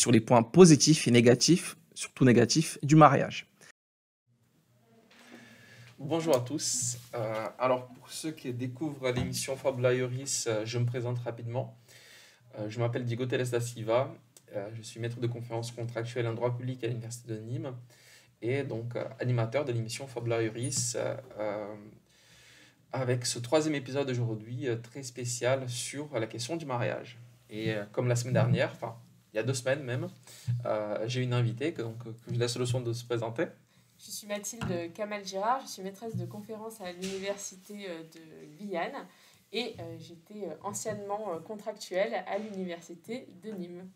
sur les points positifs et négatifs, surtout négatifs, du mariage. Bonjour à tous. Alors pour ceux qui découvrent l'émission Fabula Ioris, je me présente rapidement. Je m'appelle Diego Teles da Silva. Je suis maître de conférences contractuelles en droit public à l'Université de Nîmes et donc animateur de l'émission Fabula Ioris avec ce troisième épisode aujourd'hui très spécial sur la question du mariage. Et comme la semaine dernière, enfin il y a 2 semaines même, j'ai une invitée que je laisse le soin de se présenter. Je suis Mathilde Kamal-Girard, je suis maîtresse de conférences à l'université de Guyane et j'étais anciennement contractuelle à l'université de Nîmes.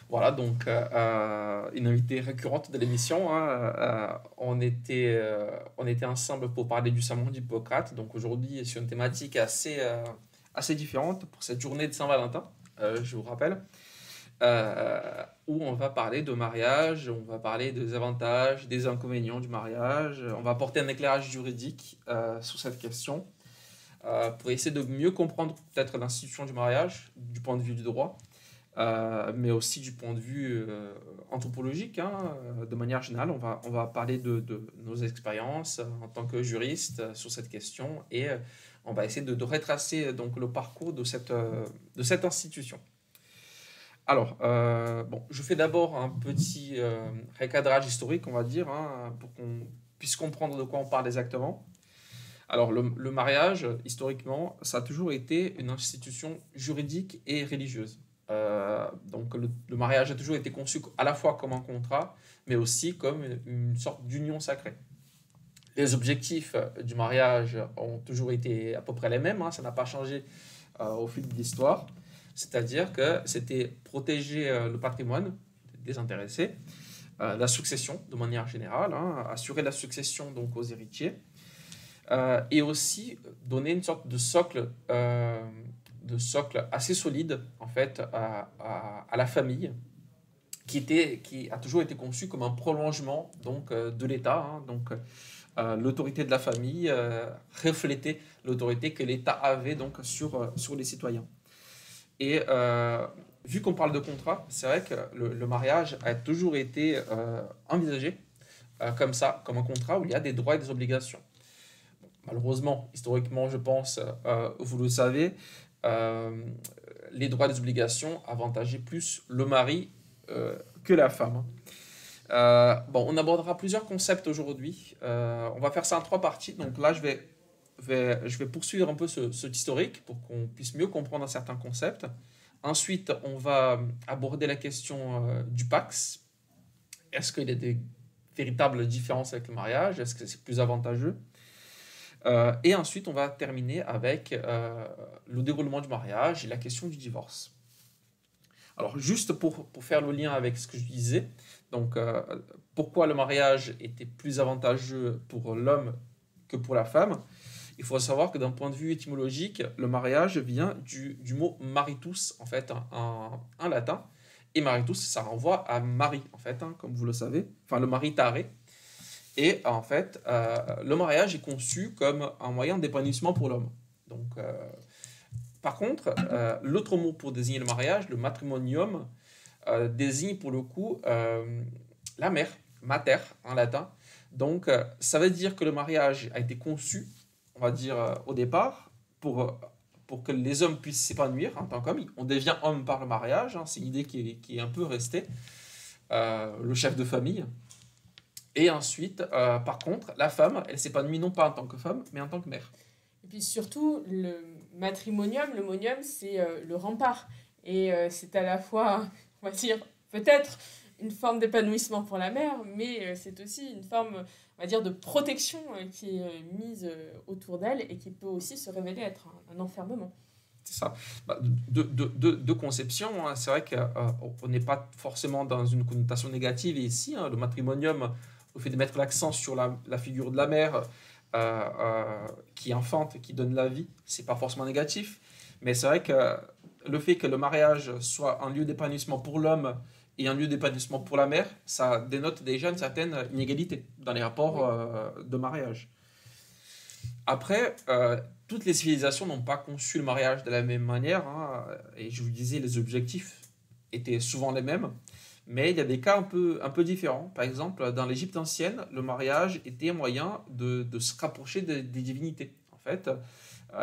Voilà, donc une invitée récurrente de l'émission. On était ensemble pour parler du sermon d'Hippocrate. Donc aujourd'hui, sur une thématique assez différente pour cette journée de Saint-Valentin, je vous rappelle, où on va parler de mariage, on va parler des avantages, des inconvénients du mariage. On va apporter un éclairage juridique sur cette question pour essayer de mieux comprendre peut-être l'institution du mariage du point de vue du droit. Mais aussi du point de vue anthropologique, de manière générale, on va parler de nos expériences en tant que juriste sur cette question et on va essayer de retracer donc, le parcours de cette institution. Alors, je fais d'abord un petit recadrage historique, on va dire, pour qu'on puisse comprendre de quoi on parle exactement. Alors, le mariage, historiquement, ça a toujours été une institution juridique et religieuse. Donc le mariage a toujours été conçu à la fois comme un contrat, mais aussi comme une sorte d'union sacrée. Les objectifs du mariage ont toujours été à peu près les mêmes, ça n'a pas changé au fil de l'histoire. C'est-à-dire que c'était protéger le patrimoine des intéressés, la succession de manière générale, assurer la succession donc aux héritiers, et aussi donner une sorte de socle assez solide en fait à la famille qui a toujours été conçue comme un prolongement donc de l'État, donc l'autorité de la famille reflétait l'autorité que l'État avait donc sur les citoyens. Et vu qu'on parle de contrat, c'est vrai que le mariage a toujours été envisagé comme ça, comme un contrat où il y a des droits et des obligations. Malheureusement, historiquement, je pense, vous le savez, les droits et les obligations avantageaient plus le mari que la femme. On abordera plusieurs concepts aujourd'hui. On va faire ça en 3 parties. Donc là, je vais poursuivre un peu ce historique pour qu'on puisse mieux comprendre certains concepts. Ensuite, on va aborder la question du Pax. Est-ce qu'il y a des véritables différences avec le mariage? Est-ce que c'est plus avantageux? Et ensuite, on va terminer avec le déroulement du mariage et la question du divorce. Alors, juste pour faire le lien avec ce que je disais, donc, pourquoi le mariage était plus avantageux pour l'homme que pour la femme? Il faut savoir que d'un point de vue étymologique, le mariage vient du mot maritus, en fait, en latin. Et maritus, ça renvoie à mari, en fait, comme vous le savez, enfin le maritare. Et en fait, le mariage est conçu comme un moyen d'épanouissement pour l'homme. Donc, par contre, l'autre mot pour désigner le mariage, le matrimonium, désigne pour le coup la mère, mater en latin. Donc, ça veut dire que le mariage a été conçu, on va dire au départ, pour que les hommes puissent s'épanouir en tant qu'hommes. On devient homme par le mariage, c'est une idée qui est un peu restée. Le chef de famille. Et ensuite, par contre, la femme, elle s'épanouit non pas en tant que femme, mais en tant que mère. Et puis surtout, le matrimonium, le monium, c'est le rempart. Et c'est à la fois, on va dire, peut-être une forme d'épanouissement pour la mère, mais c'est aussi une forme, on va dire, de protection qui est mise autour d'elle et qui peut aussi se révéler être un enfermement. C'est ça. De conception, c'est vrai qu'on n'est pas forcément dans une connotation négative ici. Le matrimonium, au fait de mettre l'accent sur la figure de la mère qui enfante, qui donne la vie, c'est pas forcément négatif. Mais c'est vrai que le fait que le mariage soit un lieu d'épanouissement pour l'homme et un lieu d'épanouissement pour la mère, ça dénote déjà une certaine inégalité dans les rapports de mariage. Après, toutes les civilisations n'ont pas conçu le mariage de la même manière, et je vous disais, les objectifs étaient souvent les mêmes, mais il y a des cas un peu différents. Par exemple, dans l'Égypte ancienne, le mariage était un moyen de se rapprocher des divinités. En fait,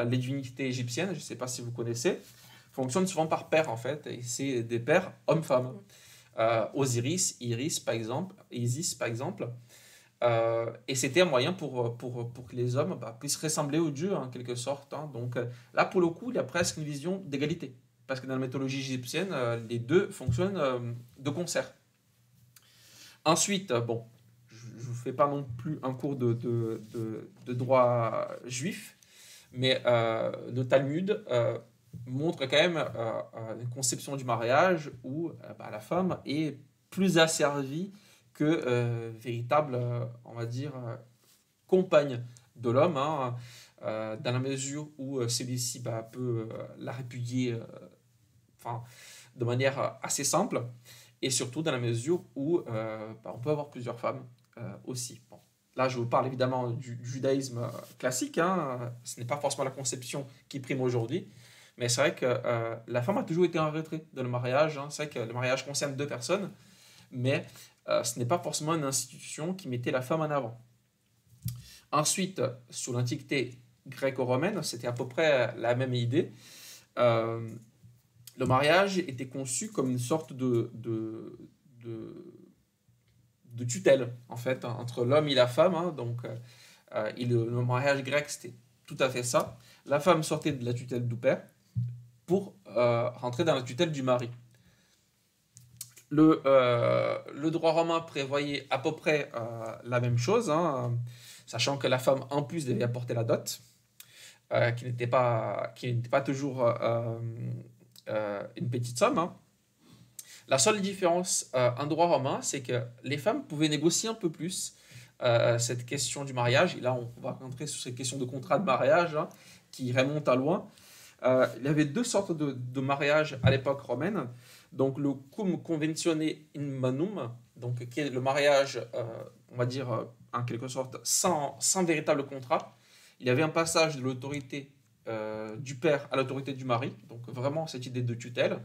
les divinités égyptiennes, je ne sais pas si vous connaissez, fonctionnent souvent par paires, en fait, et c'est des paires hommes-femmes. Osiris, Iris, par exemple, Isis, par exemple. Et c'était un moyen pour que les hommes puissent ressembler aux dieux, en quelque sorte. Hein. Donc là, pour le coup, il y a presque une vision d'égalité. Parce que dans la mythologie égyptienne, les deux fonctionnent de concert. Ensuite, bon, je ne vous fais pas non plus un cours de droit juif, mais le Talmud montre quand même une conception du mariage où la femme est plus asservie que véritable, on va dire, compagne de l'homme, hein, dans la mesure où celui-ci peut la répudier enfin, de manière assez simple, et surtout dans la mesure où on peut avoir plusieurs femmes aussi. Bon. Là, je vous parle évidemment du judaïsme classique, hein, ce n'est pas forcément la conception qui prime aujourd'hui, mais c'est vrai que la femme a toujours été en retrait dans le mariage. Hein. C'est vrai que le mariage concerne deux personnes, mais ce n'est pas forcément une institution qui mettait la femme en avant. Ensuite, sous l'Antiquité gréco-romaine, c'était à peu près la même idée. Le mariage était conçu comme une sorte de tutelle, en fait, hein, entre l'homme et la femme. Hein. Donc, le mariage grec, c'était tout à fait ça. La femme sortait de la tutelle du père pour rentrer dans la tutelle du mari. Le droit romain prévoyait à peu près la même chose, hein, sachant que la femme, en plus, devait apporter la dot, qui n'était pas toujours une petite somme. Hein. La seule différence en droit romain, c'est que les femmes pouvaient négocier un peu plus cette question du mariage. Et là, on va rentrer sur cette question de contrat de mariage, hein, qui remonte à loin. Il y avait deux sortes de mariage à l'époque romaine. Donc le cum conventione in manum, donc qui est le mariage, on va dire en quelque sorte sans véritable contrat. Il y avait un passage de l'autorité du père à l'autorité du mari, donc vraiment cette idée de tutelle.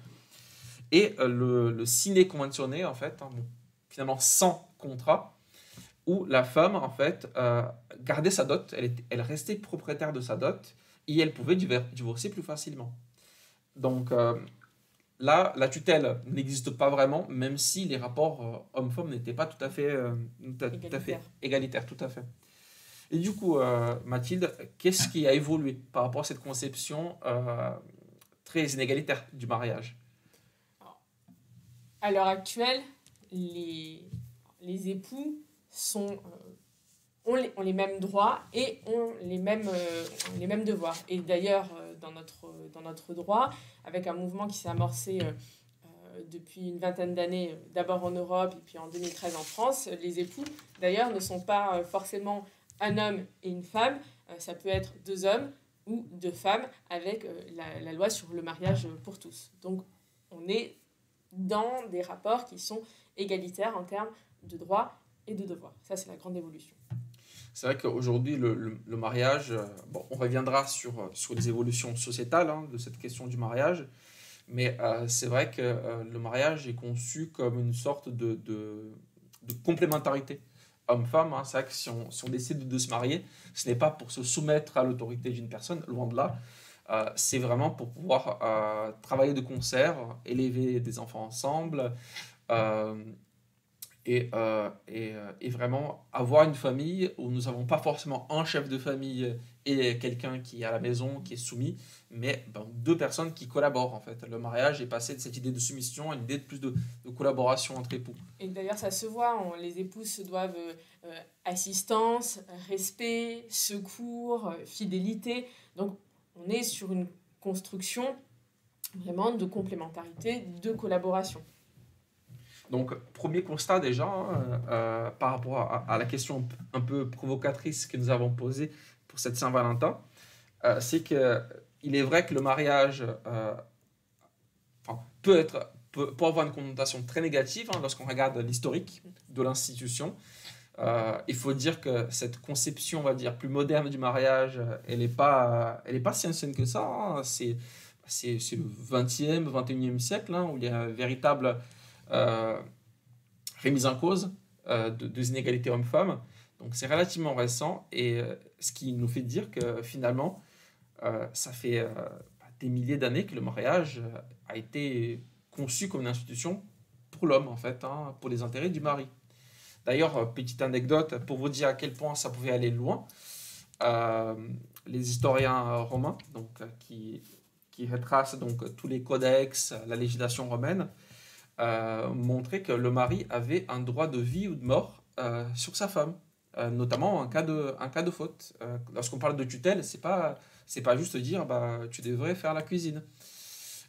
Et le sine conventionné, en fait, hein, finalement sans contrat, où la femme, en fait, gardait sa dot, elle restait propriétaire de sa dot, et elle pouvait divorcer plus facilement. Donc là, la tutelle n'existe pas vraiment, même si les rapports homme-femme n'étaient pas tout à fait égalitaires, tout à fait. Et du coup, Mathilde, qu'est-ce qui a évolué par rapport à cette conception très inégalitaire du mariage? À l'heure actuelle, les époux ont les mêmes droits et ont les mêmes devoirs. Et d'ailleurs, dans notre droit, avec un mouvement qui s'est amorcé depuis une vingtaine d'années, d'abord en Europe et puis en 2013 en France, les époux, d'ailleurs, ne sont pas forcément un homme et une femme. Ça peut être deux hommes ou deux femmes avec la loi sur le mariage pour tous. Donc, on est dans des rapports qui sont égalitaires en termes de droits et de devoirs. Ça, c'est la grande évolution. C'est vrai qu'aujourd'hui, le mariage, on reviendra sur les évolutions sociétales, hein, de cette question du mariage, mais c'est vrai que le mariage est conçu comme une sorte de complémentarité homme-femme. Hein. C'est vrai que si on décide de se marier, ce n'est pas pour se soumettre à l'autorité d'une personne, loin de là. C'est vraiment pour pouvoir travailler de concert, élever des enfants ensemble, et vraiment avoir une famille où nous n'avons pas forcément un chef de famille et quelqu'un qui est à la maison, qui est soumis, mais deux personnes qui collaborent en fait. Le mariage est passé de cette idée de soumission à une idée de plus de collaboration entre époux. Et d'ailleurs ça se voit, les épouses se doivent assistance, respect, secours, fidélité. Donc on est sur une construction vraiment de complémentarité, de collaboration. Donc, premier constat déjà, hein, par rapport à la question un peu provocatrice que nous avons posée pour cette Saint-Valentin, c'est qu'il est vrai que le mariage peut avoir une connotation très négative, hein, lorsqu'on regarde l'historique de l'institution. Il faut dire que cette conception, on va dire, plus moderne du mariage, elle n'est pas si ancienne que ça. Hein. C'est c'est le 20e, 21e siècle, hein, où il y a une véritable euh, remise en cause des inégalités hommes-femmes. Donc c'est relativement récent et ce qui nous fait dire que finalement, ça fait des milliers d'années que le mariage a été conçu comme une institution pour l'homme, en fait, hein, pour les intérêts du mari. D'ailleurs, petite anecdote pour vous dire à quel point ça pouvait aller loin. euh, les historiens romains, donc, qui retracent donc, tous les codex, la législation romaine, montraient que le mari avait un droit de vie ou de mort sur sa femme, notamment en cas de faute. Lorsqu'on parle de tutelle, c'est pas juste dire bah, tu devrais faire la cuisine.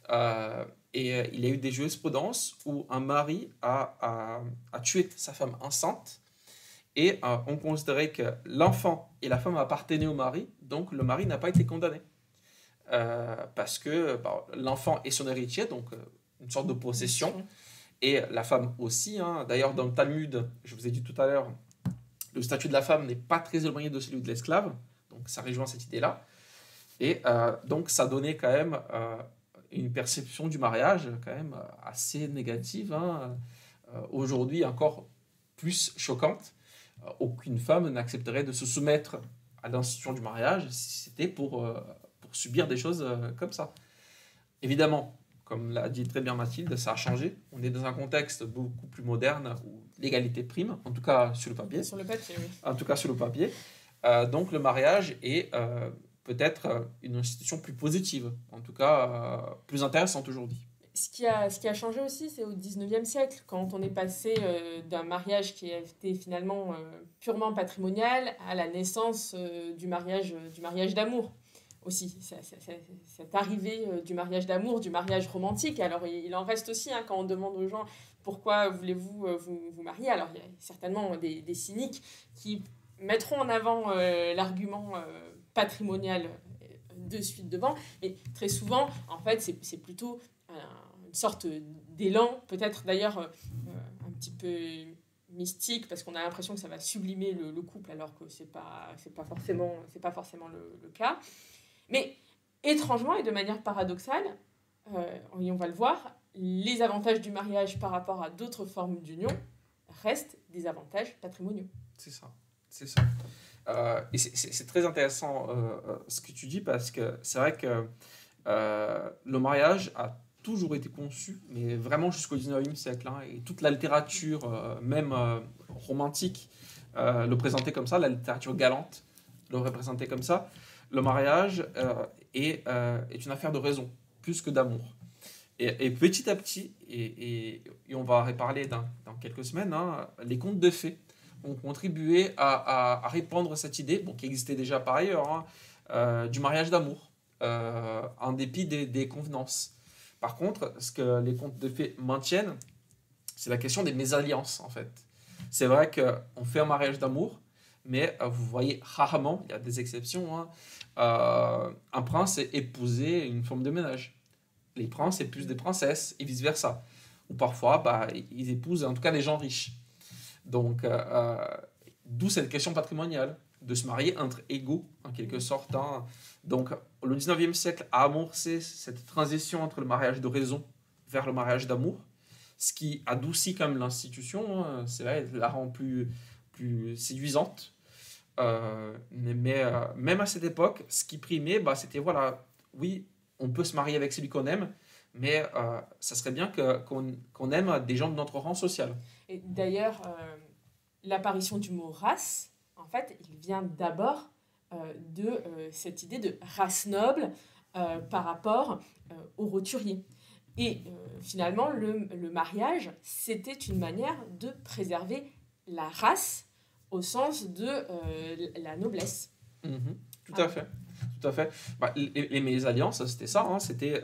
Il y a eu des jurisprudences où un mari a tué sa femme enceinte et on considérait que l'enfant et la femme appartenaient au mari, donc le mari n'a pas été condamné. Parce que bah, l'enfant est son héritier, donc une sorte de possession, et la femme aussi. Hein. D'ailleurs, dans le Talmud, je vous ai dit tout à l'heure, le statut de la femme n'est pas très éloigné de celui de l'esclave, donc ça rejoint cette idée-là. Et donc ça donnait quand même une perception du mariage quand même assez négative, hein. Aujourd'hui encore plus choquante. Aucune femme n'accepterait de se soumettre à l'institution du mariage si c'était pour subir des choses comme ça. Évidemment, comme l'a dit très bien Mathilde, ça a changé. On est dans un contexte beaucoup plus moderne où l'égalité prime, en tout cas sur le papier. Sur le papier, oui. En tout cas sur le papier. Donc le mariage est peut-être une institution plus positive, en tout cas plus intéressante aujourd'hui. Ce qui a changé aussi, c'est au 19e siècle, quand on est passé d'un mariage qui était finalement purement patrimonial à la naissance du mariage d'amour aussi. Cette arrivée du mariage d'amour, du mariage romantique. Alors, il en reste aussi, hein, quand on demande aux gens pourquoi voulez-vous vous marier. Alors, il y a certainement des cyniques qui mettront en avant l'argument patrimonial de suite devant, mais très souvent, en fait, c'est plutôt une sorte d'élan, peut-être d'ailleurs un petit peu mystique, parce qu'on a l'impression que ça va sublimer le couple, alors que c'est pas forcément le cas. Mais étrangement et de manière paradoxale, et on va le voir, les avantages du mariage par rapport à d'autres formes d'union restent des avantages patrimoniaux. C'est ça, c'est ça. Et c'est très intéressant ce que tu dis, parce que c'est vrai que le mariage a toujours été conçu, mais vraiment jusqu'au 19e siècle, hein, et toute la littérature, même romantique, le présentait comme ça, la littérature galante le représentait comme ça. Le mariage est une affaire de raison, plus que d'amour. Et petit à petit, et on va en reparler dans quelques semaines, hein, les contes de fées ont contribué à répandre cette idée, bon, qui existait déjà par ailleurs, hein, du mariage d'amour, en dépit des convenances. Par contre, ce que les contes de fées maintiennent, c'est la question des mésalliances, en fait. C'est vrai qu'on fait un mariage d'amour, mais vous voyez rarement, il y a des exceptions, hein, un prince épouser une femme de ménage. Les princes épousent des princesses et vice-versa. Ou parfois, bah, ils épousent en tout cas des gens riches. Donc, d'où cette question patrimoniale, de se marier entre égaux, en quelque sorte, hein. Donc, le 19e siècle a amorcé cette transition entre le mariage de raison vers le mariage d'amour, ce qui adoucit quand même l'institution, hein. C'est vrai, la rend plus séduisante. Mais même à cette époque, ce qui primait, bah, c'était, voilà, oui, on peut se marier avec celui qu'on aime, mais ça serait bien qu'on aime des gens de notre rang social. Et d'ailleurs, l'apparition du mot race, en fait, il vient d'abord de cette idée de race noble par rapport aux roturiers. Et finalement, le mariage, c'était une manière de préserver la race au sens de la noblesse. Tout à fait. Tout à fait. Bah, les mésalliances, c'était ça, hein, c'était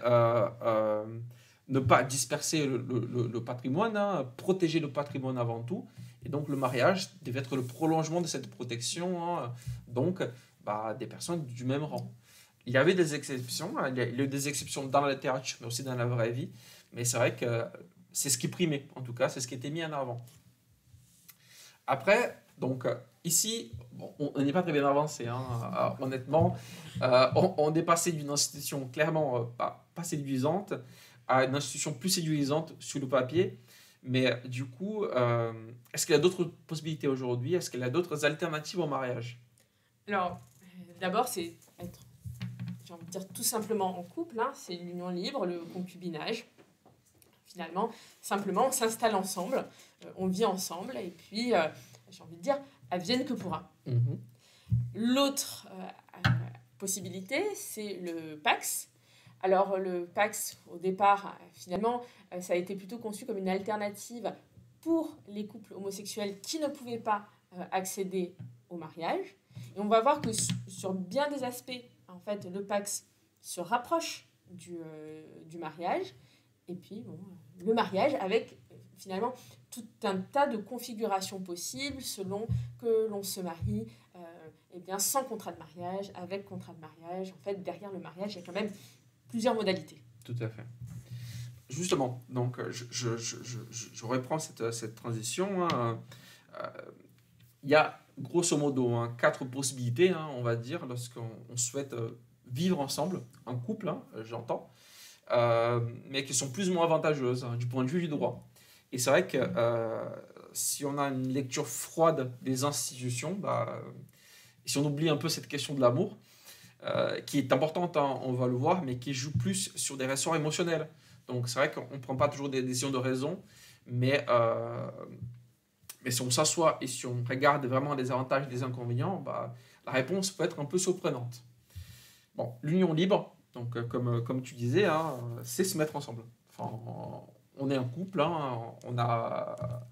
ne pas disperser le patrimoine, hein, protéger le patrimoine avant tout. Et donc le mariage devait être le prolongement de cette protection, hein, donc bah, des personnes du même rang. Il y avait des exceptions, hein, il y a eu des exceptions dans la littérature, mais aussi dans la vraie vie. Mais c'est vrai que c'est ce qui primait, en tout cas, c'est ce qui était mis en avant. Après, Donc ici, bon, on n'est pas très bien avancé, hein, honnêtement. On est passé d'une institution clairement pas séduisante à une institution plus séduisante sur le papier. Mais du coup, est-ce qu'il y a d'autres possibilités aujourd'hui? Est-ce qu'il y a d'autres alternatives au mariage? Alors, d'abord, c'est être, j'ai envie de dire, tout simplement en couple. Hein, c'est l'union libre, le concubinage. Finalement, simplement, on s'installe ensemble, on vit ensemble, et puis, j'ai envie de dire, advienne que pourra. Mhm. L'autre possibilité, c'est le Pacs. Alors, le Pacs, au départ, finalement, ça a été plutôt conçu comme une alternative pour les couples homosexuels qui ne pouvaient pas accéder au mariage. Et on va voir que sur bien des aspects, en fait, le Pacs se rapproche du mariage. Et puis, bon, le mariage avec, finalement, tout un tas de configurations possibles selon que l'on se marie, eh bien, sans contrat de mariage, avec contrat de mariage. En fait, derrière le mariage, il y a quand même plusieurs modalités. Tout à fait. Justement, donc je reprends cette transition, hein. Il y a grosso modo hein, quatre possibilités, hein, on va dire, lorsqu'on souhaite vivre ensemble, en couple, hein, j'entends, mais qui sont plus ou moins avantageuses hein, du point de vue du droit. Et c'est vrai que si on a une lecture froide des institutions, si on oublie un peu cette question de l'amour, qui est importante, hein, on va le voir, mais qui joue plus sur des ressorts émotionnels. Donc c'est vrai qu'on ne prend pas toujours des décisions de raison, mais si on s'assoit et si on regarde vraiment les avantages et les inconvénients, la réponse peut être un peu surprenante. Bon, l'union libre, donc comme tu disais, hein, c'est se mettre ensemble. Enfin, on est un couple, hein, on a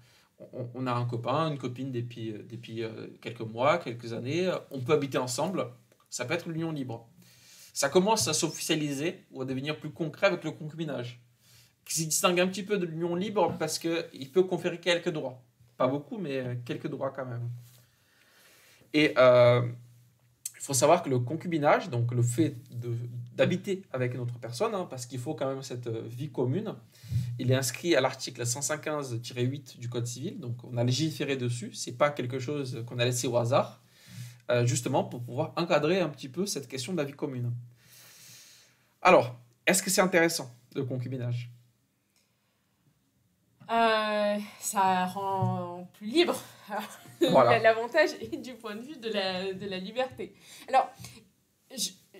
un copain, une copine depuis quelques mois, quelques années, on peut habiter ensemble, ça peut être l'union libre. Ça commence à s'officialiser ou à devenir plus concret avec le concubinage, qui se distingue un petit peu de l'union libre parce qu'il peut conférer quelques droits. Pas beaucoup, mais quelques droits quand même. Et il faut savoir que le concubinage, donc le fait d'habiter avec une autre personne, hein, parce qu'il faut quand même cette vie commune, il est inscrit à l'article 115-8 du Code civil, donc on a légiféré dessus, c'est pas quelque chose qu'on a laissé au hasard, justement pour pouvoir encadrer un petit peu cette question de la vie commune. Alors, est-ce que c'est intéressant, le concubinage? Ça rend plus libre. Voilà. L'avantage est du point de vue de la liberté. Alors,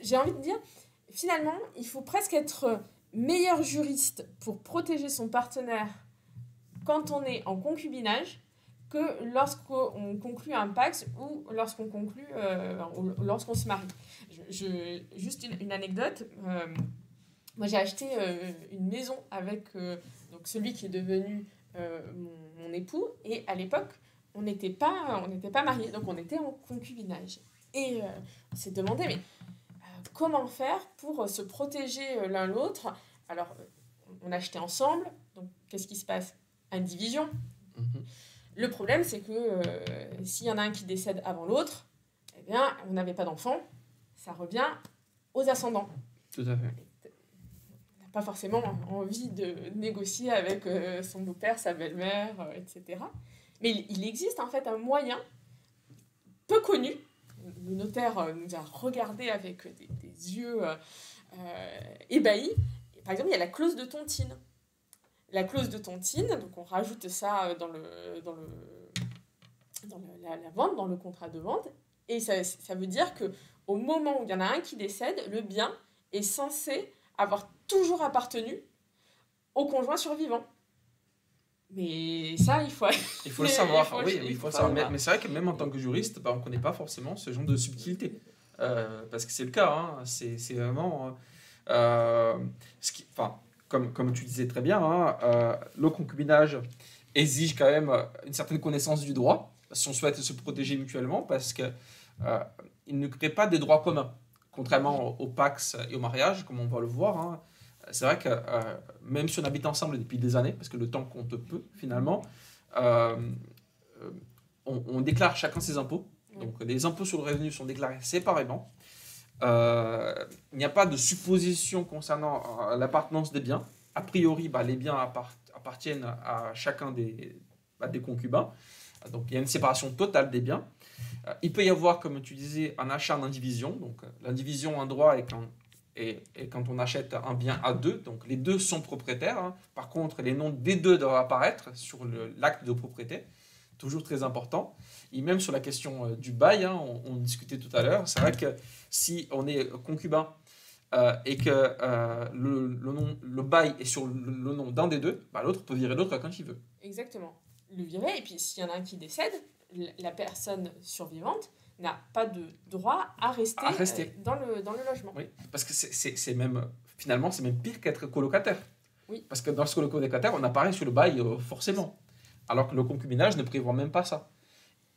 j'ai envie de dire, finalement, il faut presque être meilleur juriste pour protéger son partenaire quand on est en concubinage que lorsqu'on conclut un pacte ou lorsqu'on conclut, lorsqu'on se marie. Juste une anecdote. Moi, j'ai acheté une maison avec donc celui qui est devenu mon époux. Et à l'époque, on n'était pas mariés, donc on était en concubinage. Et on s'est demandé, mais comment faire pour se protéger l'un l'autre? Alors, on achetait ensemble, donc qu'est-ce qui se passe? Indivision. Mhm. Le problème, c'est que s'il y en a un qui décède avant l'autre, eh bien, on n'avait pas d'enfant, ça revient aux ascendants. Tout à fait. On n'a pas forcément envie de négocier avec son beau-père, sa belle-mère, etc. Mais il existe en fait un moyen peu connu. Le notaire nous a regardé avec des yeux ébahis. Par exemple, il y a la clause de tontine. La clause de tontine, donc on rajoute ça dans la vente, dans le contrat de vente, et ça veut dire que au moment où il y en a un qui décède, le bien est censé avoir toujours appartenu au conjoint survivant. Mais ça, il faut le savoir. Il faut le savoir. Mais c'est vrai que même en tant que juriste, on ne connaît pas forcément ce genre de subtilité. Parce que c'est le cas. Hein. C'est vraiment... comme tu disais très bien, hein, le concubinage exige quand même une certaine connaissance du droit, si on souhaite se protéger mutuellement, parce qu'il ne crée pas des droits communs, contrairement au Pacs et au mariage, comme on va le voir. Hein. C'est vrai que même si on habite ensemble depuis des années, parce que le temps compte peu finalement, on déclare chacun ses impôts. Donc les impôts sur le revenu sont déclarés séparément. Il n'y a pas de supposition concernant l'appartenance des biens. A priori, les biens appartiennent à chacun des concubins. Donc il y a une séparation totale des biens. Il peut y avoir, comme tu disais, un achat en indivision. Donc l'indivision en droit est quand on achète un bien à deux. Donc les deux sont propriétaires, hein. Par contre, les noms des deux doivent apparaître sur l'acte de propriété. Toujours très important. Et même sur la question du bail, hein, on discutait tout à l'heure. C'est vrai que si on est concubin et que le bail est sur le nom d'un des deux, bah, l'autre peut virer l'autre quand il veut. Exactement. Le virer, et puis s'il y en a un qui décède, la personne survivante n'a pas de droit à rester, dans le logement. Oui, parce que c'est même, finalement, c'est même pire qu'être colocataire. Oui. Parce que dans ce colocataire, on apparaît sur le bail forcément. Alors que le concubinage ne prévoit même pas ça.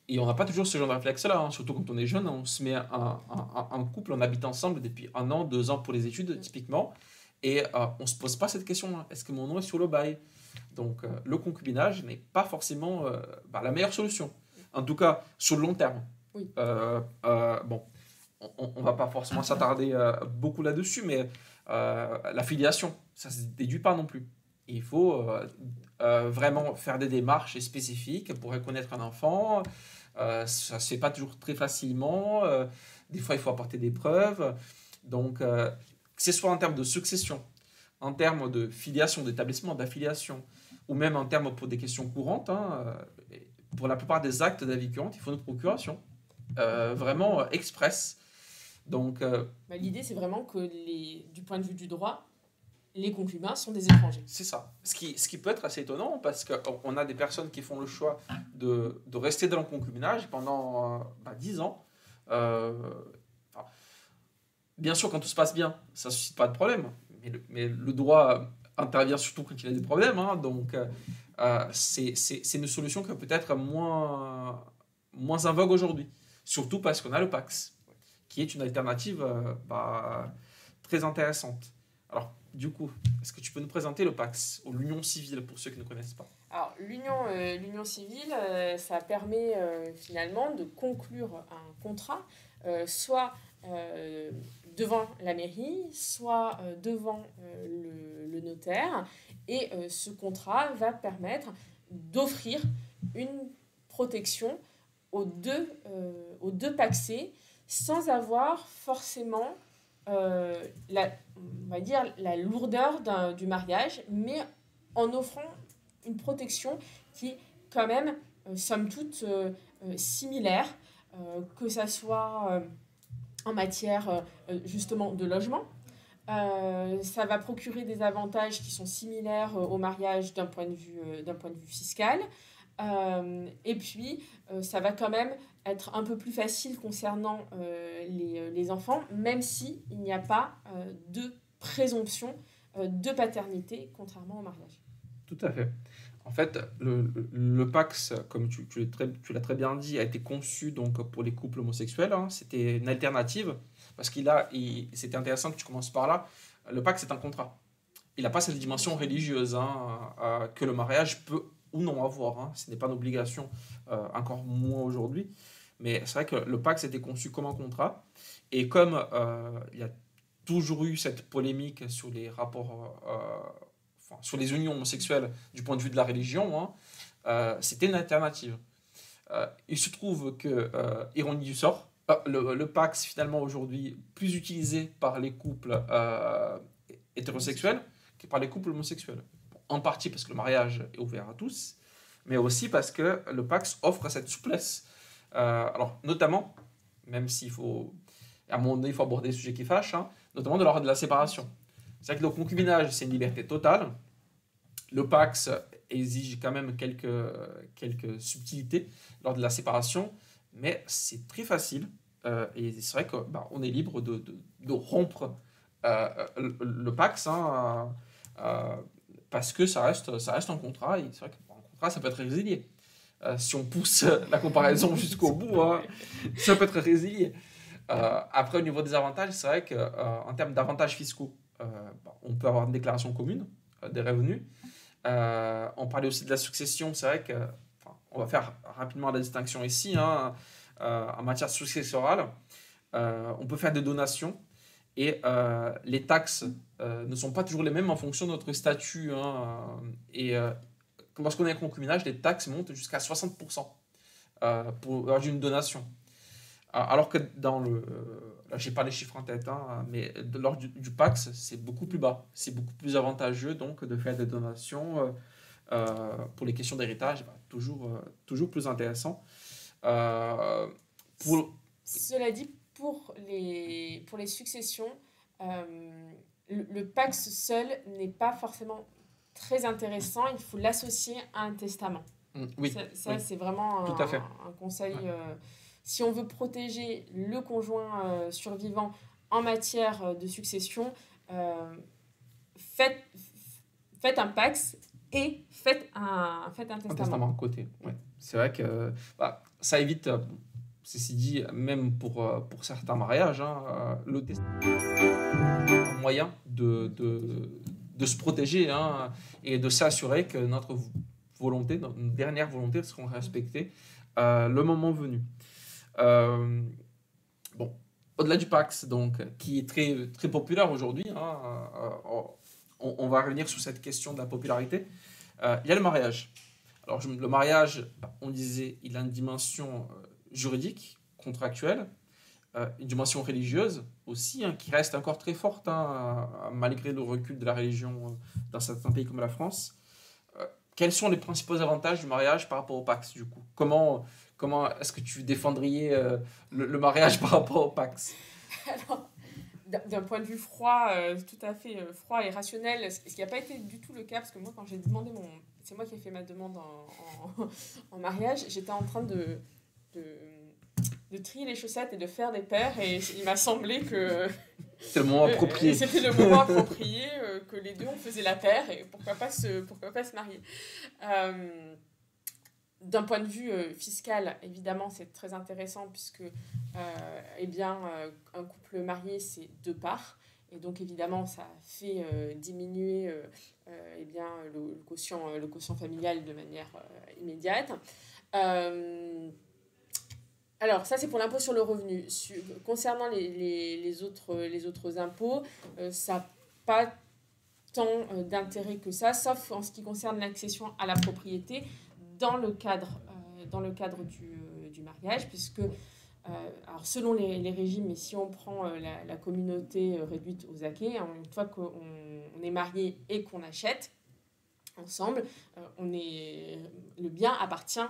Et on n'a pas toujours ce genre de réflexe-là, hein. Surtout quand on est jeune, on se met un couple, on habite ensemble depuis 1 an, 2 ans pour les études, typiquement, et on ne se pose pas cette question-là. Est-ce que mon nom est sur le bail? Donc le concubinage n'est pas forcément la meilleure solution. En tout cas, sur le long terme. Oui. Bon, on ne va pas forcément s'attarder beaucoup là-dessus, mais la filiation, ça ne se déduit pas non plus. Il faut vraiment faire des démarches spécifiques pour reconnaître un enfant. Ça ne se fait pas toujours très facilement. Des fois, il faut apporter des preuves. Donc, que ce soit en termes de succession, en termes de filiation, d'établissement, d'affiliation, ou même en termes pour des questions courantes, hein, pour la plupart des actes de la vie courante, il faut une procuration. Vraiment express. Donc, l'idée, c'est vraiment que, du point de vue du droit, les concubins sont des étrangers. C'est ça. Ce qui peut être assez étonnant, parce qu'on a des personnes qui font le choix de rester dans le concubinage pendant 10 ans. Bien sûr, quand tout se passe bien, ça ne suscite pas de problème. Mais le droit intervient surtout quand il y a des problèmes. Hein. Donc, c'est une solution qui est peut-être moins en vogue aujourd'hui. Surtout parce qu'on a le PACS, qui est une alternative très intéressante. Alors, du coup, est-ce que tu peux nous présenter le PACS, ou l'union civile, pour ceux qui ne connaissent pas? Alors, l'union civile, ça permet finalement de conclure un contrat, soit devant la mairie, soit devant le notaire. Et ce contrat va permettre d'offrir une protection aux deux pacsés, sans avoir forcément on va dire la lourdeur du mariage, mais en offrant une protection qui est quand même, somme toute, similaire, que ça soit en matière justement de logement. Ça va procurer des avantages qui sont similaires au mariage d'un point de vue fiscal. Et puis, ça va quand même être un peu plus facile concernant les enfants, même s'il n'y a pas de présomption de paternité, contrairement au mariage. Tout à fait. En fait, le PACS, comme tu l'as très bien dit, a été conçu donc, pour les couples homosexuels. Hein. C'était une alternative, parce c'était intéressant que tu commences par là. Le PACS est un contrat. Il n'a pas cette dimension religieuse que le mariage peut ou non avoir. Hein. Ce n'est pas une obligation, encore moins aujourd'hui. Mais c'est vrai que le PACS était conçu comme un contrat. Et comme il y a toujours eu cette polémique sur les rapports, sur les unions homosexuelles du point de vue de la religion, hein, c'était une alternative. Il se trouve que, ironie du sort, le PACS finalement aujourd'hui plus utilisé par les couples hétérosexuels que par les couples homosexuels. En partie parce que le mariage est ouvert à tous, mais aussi parce que le PACS offre cette souplesse. Alors, notamment, même s'il faut, à un moment donné, il faut aborder des sujets qui fâchent, hein, notamment de l'ordre de la séparation. C'est vrai que le concubinage, c'est une liberté totale. Le PACS exige quand même quelques subtilités lors de la séparation, mais c'est très facile. Et c'est vrai qu'on est libre de rompre le PACS, hein, parce que ça reste un contrat. Et c'est vrai qu'un contrat, ça peut être résilié. Si on pousse la comparaison jusqu'au bout, hein, ça peut être résilié. Après, au niveau des avantages, c'est vrai qu'en termes d'avantages fiscaux, on peut avoir une déclaration commune des revenus. On parlait aussi de la succession. C'est vrai qu'on va faire rapidement la distinction ici. Hein, en matière successorale, on peut faire des donations. Et les taxes ne sont pas toujours les mêmes en fonction de notre statut. Hein, et lorsqu'on est en concubinage, les taxes montent jusqu'à 60%. lors d'une donation. Alors que dans là, j'ai pas les chiffres en tête, hein, mais lors du Pacs, c'est beaucoup plus bas. C'est beaucoup plus avantageux donc de faire des donations pour les questions d'héritage, toujours plus intéressant. Euh, pour... Cela dit, pour les successions, le Pacs seul n'est pas forcément très intéressant. Il faut l'associer à un testament. Oui, oui, C'est vraiment tout à fait. un conseil. Ouais. Si on veut protéger le conjoint survivant en matière de succession, faites, faites un Pacs et faites un Un testament. testament à côté. Ouais. C'est vrai que ça évite, ceci dit, même pour certains mariages, hein, le testament est un moyen de se protéger, hein, et de s'assurer que notre volonté, notre dernière volonté seront respectées le moment venu. Euh, bon, au-delà du Pax, donc, qui est très, très populaire aujourd'hui, hein, on va revenir sur cette question de la popularité. Il y a le mariage. Alors, le mariage, on disait, il a une dimension juridique, contractuelle, une dimension religieuse aussi, hein, qui reste encore très forte, hein, malgré le recul de la religion dans certains pays comme la France. Quels sont les principaux avantages du mariage par rapport au Pax, du coup? Comment est-ce que tu défendrais le mariage par rapport au Pax? Alors, d'un point de vue froid, tout à fait froid et rationnel, ce qui n'a pas été du tout le cas, parce que moi, quand j'ai demandé c'est moi qui ai fait ma demande en mariage, j'étais en train de, de trier les chaussettes et de faire des paires, et il m'a semblé que C'est le moment approprié. c'était le moment approprié, que les deux on faisait la paire, et pourquoi pas se marier. D'un point de vue fiscal, évidemment, c'est très intéressant puisque un couple marié, c'est deux parts. Et donc, évidemment, ça fait diminuer le quotient familial de manière immédiate. Alors, ça, c'est pour l'impôt sur le revenu. Concernant les autres impôts, ça n'a pas tant d'intérêt que ça, sauf en ce qui concerne l'accession à la propriété dans le cadre du mariage, puisque, alors selon les régimes, mais si on prend la communauté réduite aux acquets, une fois qu'on est marié et qu'on achète ensemble, le bien appartient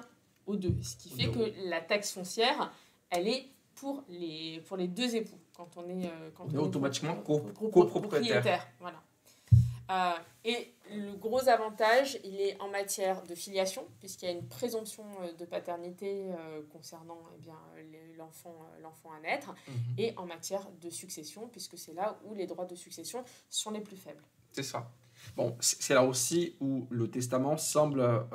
aux deux. Ce qui fait que la taxe foncière, elle est pour les deux époux, quand on est automatiquement copropriétaire. Voilà. Et le gros avantage, il est en matière de filiation, puisqu'il y a une présomption de paternité concernant l'enfant à naître, et en matière de succession, puisque c'est là où les droits de succession sont les plus faibles. C'est ça. Bon, c'est là aussi où le testament semble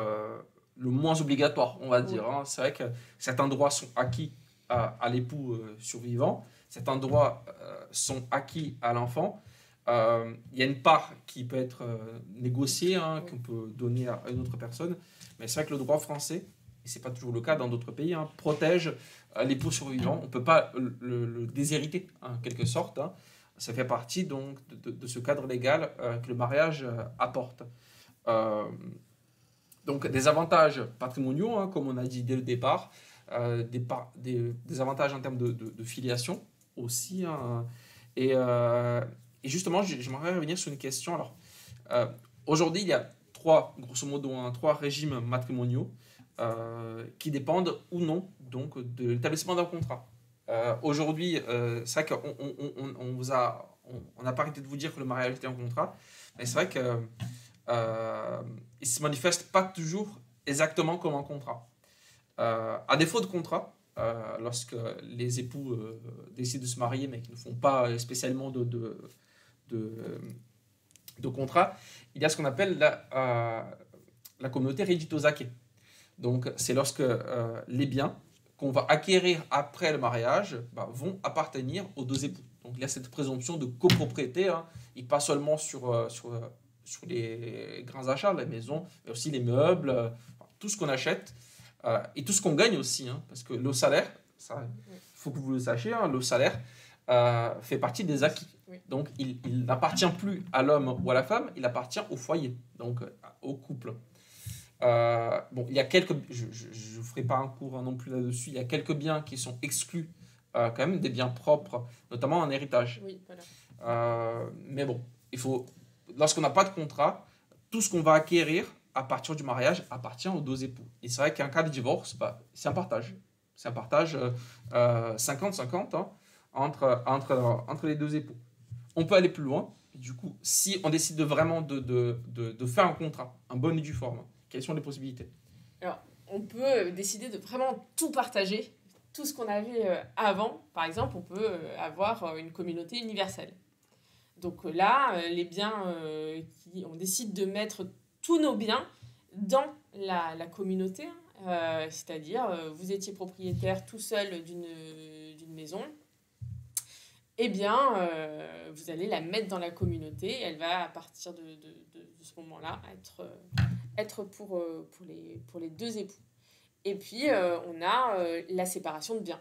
le moins obligatoire, on va dire. Hein. C'est vrai que certains droits sont acquis à l'époux survivant, certains droits sont acquis à l'enfant. Il y a une part qui peut être négociée, hein, qu'on peut donner à une autre personne, mais c'est vrai que le droit français, et ce n'est pas toujours le cas dans d'autres pays, hein, protège l'époux survivant. On ne peut pas le déshériter, hein, en quelque sorte. Hein. Ça fait partie donc de ce cadre légal que le mariage apporte. Donc des avantages patrimoniaux, hein, comme on a dit dès le départ, des avantages en termes de filiation aussi, hein, et justement, j'aimerais revenir sur une question. Alors, aujourd'hui, il y a grosso modo, trois régimes matrimoniaux qui dépendent ou non donc, de l'établissement d'un contrat. Aujourd'hui, c'est vrai qu'on n'a pas arrêté de vous dire que le mariage était un contrat, mais c'est vrai qu'il ne se manifeste pas toujours exactement comme un contrat. À défaut de contrat, lorsque les époux décident de se marier mais qui ne font pas spécialement de contrat, il y a ce qu'on appelle la communauté réduite aux acquets. Donc, c'est lorsque les biens qu'on va acquérir après le mariage vont appartenir aux deux époux. Donc, il y a cette présomption de copropriété, hein, et pas seulement sur les grands achats, les maisons, mais aussi les meubles, tout ce qu'on achète et tout ce qu'on gagne aussi, hein, parce que le salaire, il faut que vous le sachiez, hein, le salaire fait partie des acquis. Oui. Donc, il n'appartient plus à l'homme ou à la femme, il appartient au foyer, donc au couple. Bon, il y a quelques, je ne ferai pas un cours non plus là-dessus, il y a quelques biens qui sont exclus, quand même, des biens propres, notamment en héritage. Oui, voilà. Mais bon, lorsqu'on n'a pas de contrat, tout ce qu'on va acquérir à partir du mariage appartient aux deux époux. Et c'est vrai qu'en cas de divorce, bah, c'est un partage. C'est un partage 50-50 hein, entre les deux époux. On peut aller plus loin. Du coup, si on décide vraiment de faire un contrat, un bon et due forme, quelles sont les possibilités? Alors, on peut décider de vraiment tout partager, tout ce qu'on avait avant. Par exemple, on peut avoir une communauté universelle. Donc là, les biens, on décide de mettre tous nos biens dans la communauté. C'est-à-dire, vous étiez propriétaire tout seul d'une maison. Eh bien, vous allez la mettre dans la communauté. Elle va, à partir de ce moment-là, être pour les deux époux. Et puis, on a la séparation de biens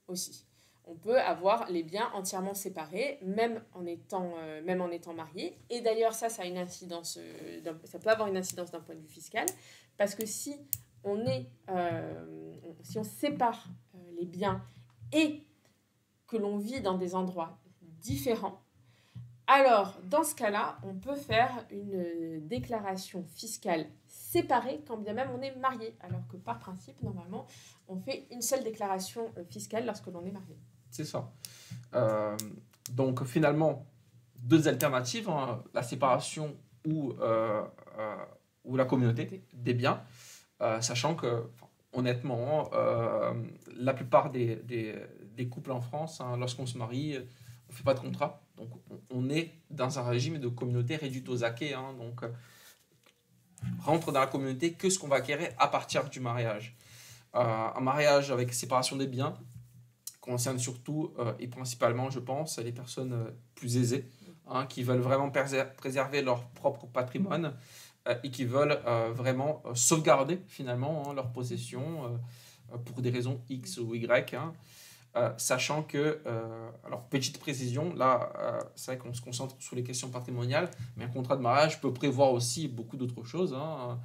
aussi. On peut avoir les biens entièrement séparés, même en étant marié. Et d'ailleurs, ça a une incidence, ça peut avoir une incidence d'un point de vue fiscal, parce que si on sépare les biens et que l'on vit dans des endroits différents, alors dans ce cas-là, on peut faire une déclaration fiscale séparée quand bien même on est marié, alors que par principe, normalement, on fait une seule déclaration fiscale lorsque l'on est marié. C'est ça. Donc finalement, deux alternatives, hein, la séparation ou la communauté des biens, sachant que, honnêtement, la plupart des couples en France, hein, lorsqu'on se marie, on ne fait pas de contrat. Donc on est dans un régime de communauté réduite aux acquis. Hein, donc rentre dans la communauté que ce qu'on va acquérir à partir du mariage. Un mariage avec séparation des biens concerne surtout et principalement, je pense, les personnes plus aisées, hein, qui veulent vraiment préserver leur propre patrimoine et qui veulent vraiment sauvegarder finalement hein, leur possession pour des raisons X ou Y. Hein, sachant que, alors petite précision, là c'est vrai qu'on se concentre sur les questions patrimoniales, mais un contrat de mariage peut prévoir aussi beaucoup d'autres choses. Hein,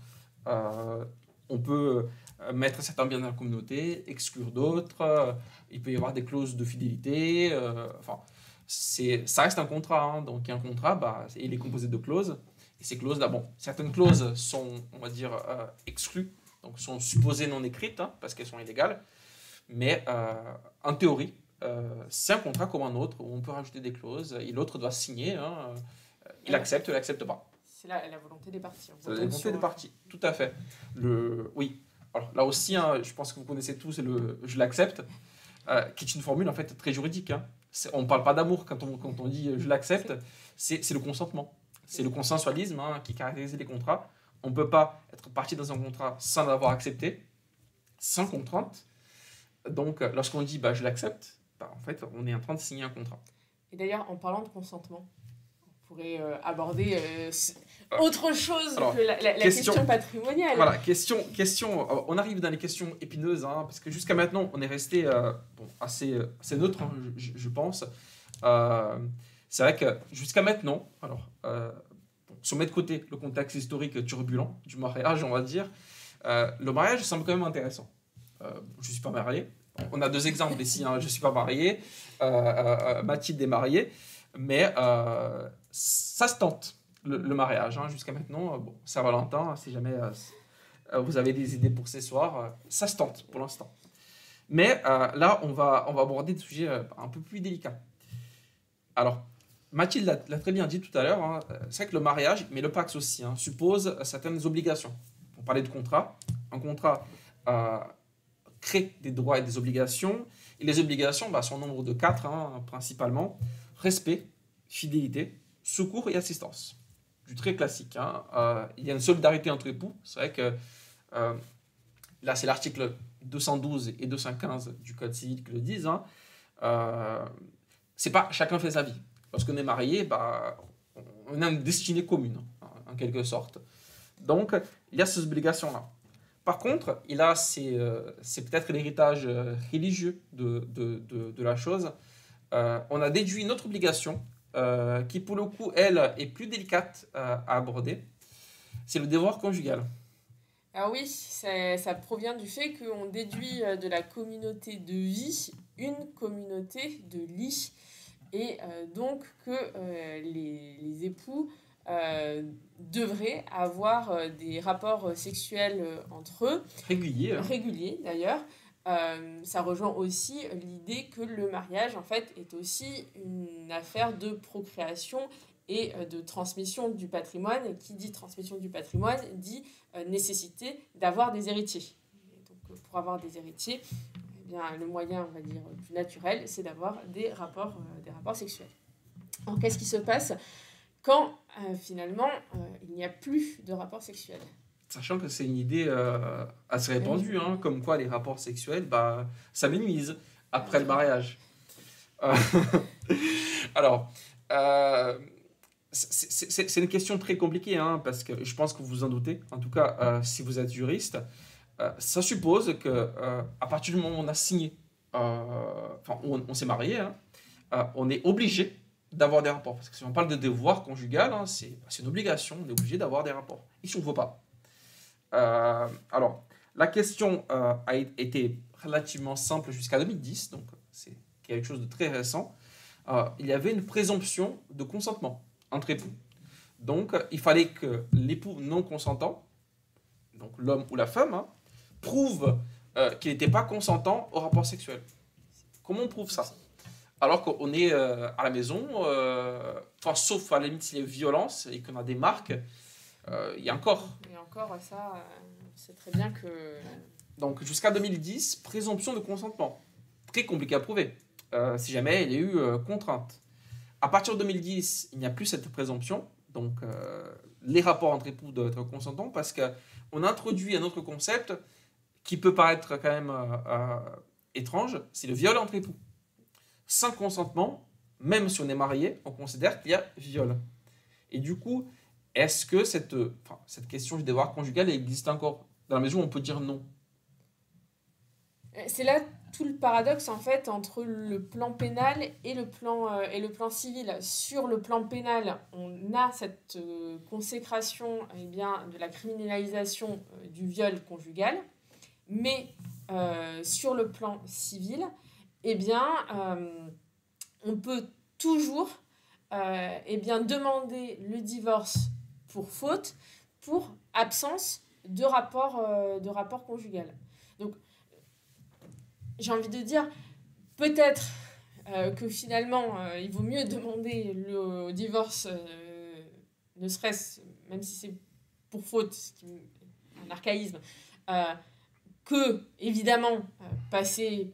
on peut mettre certains biens dans la communauté, exclure d'autres, il peut y avoir des clauses de fidélité, enfin, ça reste un contrat, hein, donc un contrat, bah, il est composé de clauses, et ces clauses-là, bon, certaines clauses sont, on va dire, exclues, donc sont supposées non écrites, hein, parce qu'elles sont illégales, mais en théorie, c'est un contrat comme un autre, où on peut rajouter des clauses, et l'autre doit signer, hein, il accepte ou il n'accepte pas. C'est la volonté des parties. C'est la volonté des parties, tout à fait. Oui. Alors là aussi, hein, je pense que vous connaissez tous le « je l'accepte », qui est une formule en fait très juridique. Hein. On ne parle pas d'amour quand on dit « je l'accepte », c'est le consentement. C'est le consensualisme hein, qui caractérise les contrats. On ne peut pas être parti dans un contrat sans l'avoir accepté, sans contrainte. Donc lorsqu'on dit bah, « je l'accepte bah, », en fait, on est en train de signer un contrat. Et d'ailleurs, en parlant de consentement, on pourrait aborder autre chose que la question patrimoniale. Voilà, question. On arrive dans les questions épineuses, hein, parce que jusqu'à maintenant, on est resté assez neutre, hein, je pense. C'est vrai que jusqu'à maintenant, alors, si on met de côté le contexte historique turbulent du mariage, on va dire, le mariage semble quand même intéressant. Je ne suis pas marié. On a deux exemples ici. Hein, je ne suis pas marié. Mathilde est mariée. Mais ça se tente, le mariage. Hein, jusqu'à maintenant, bon, Saint-Valentin, si jamais vous avez des idées pour ce soir, ça se tente pour l'instant. Mais là, on va aborder des sujets un peu plus délicats. Alors, Mathilde l'a très bien dit tout à l'heure, hein, c'est vrai que le mariage, mais le Pacs aussi, hein, suppose certaines obligations. On parlait de contrat. Un contrat crée des droits et des obligations. Et les obligations sont au nombre de 4, hein, principalement. Respect, fidélité, secours et assistance. Du très classique. Hein. Il y a une solidarité entre époux. C'est vrai que là, c'est l'article 212 et 215 du Code civil qui le disent. Hein. C'est pas chacun fait sa vie. Lorsqu'on est marié, on a une destinée commune, hein, en quelque sorte. Donc, il y a ces obligations-là. Par contre, c'est peut-être l'héritage religieux de la chose. On a déduit une autre obligation qui, pour le coup, elle, est plus délicate à aborder. C'est le devoir conjugal. Alors oui, ça provient du fait qu'on déduit de la communauté de vie une communauté de lit. Et donc que les époux devraient avoir des rapports sexuels entre eux, Régulier, hein. réguliers d'ailleurs. Ça rejoint aussi l'idée que le mariage, en fait, est aussi une affaire de procréation et de transmission du patrimoine. Et qui dit transmission du patrimoine dit nécessité d'avoir des héritiers. Et donc, pour avoir des héritiers, eh bien, le moyen, on va dire, plus naturel, c'est d'avoir des rapports sexuels. Alors, qu'est-ce qui se passe quand, finalement, il n'y a plus de rapports sexuels? Sachant que c'est une idée assez répandue, hein, comme quoi les rapports sexuels, bah, ça minimise après le mariage. Euh, Alors, euh, c'est une question très compliquée, hein, parce que je pense que vous vous en doutez. En tout cas, si vous êtes juriste, ça suppose que à partir du moment où on a signé, enfin, on s'est marié, hein, on est obligé d'avoir des rapports. Parce que si on parle de devoir conjugal, hein, c'est une obligation, on est obligé d'avoir des rapports. Et si on ne veut pas. Alors, la question a été relativement simple jusqu'à 2010, donc c'est quelque chose de très récent. Il y avait une présomption de consentement entre époux. Donc, il fallait que l'époux non consentant, donc l'homme ou la femme, hein, prouve qu'il n'était pas consentant au rapport sexuel. Comment on prouve ça? Alors qu'on est à la maison, sauf à la limite s'il y a violence et qu'on a des marques, il y a encore. Et encore, ça, c'est très bien que... Donc jusqu'à 2010, présomption de consentement. Très compliqué à prouver, si jamais il y a eu contrainte. À partir de 2010, il n'y a plus cette présomption, donc les rapports entre époux doivent être consentants, parce qu'on a introduit un autre concept qui peut paraître quand même étrange, c'est le viol entre époux. Sans consentement, même si on est marié, on considère qu'il y a viol. Et du coup, est-ce que cette question du devoir conjugal existe encore? Dans la mesure où on peut dire non. C'est là tout le paradoxe, en fait, entre le plan pénal et le plan civil. Sur le plan pénal, on a cette consécration, eh bien, de la criminalisation du viol conjugal, mais sur le plan civil, eh bien, on peut toujours eh bien, demander le divorce pour faute, pour absence de rapport conjugal. Donc, j'ai envie de dire, peut-être que finalement, il vaut mieux demander le divorce, ne serait-ce, même si c'est pour faute, ce qui est un archaïsme, que, évidemment, passer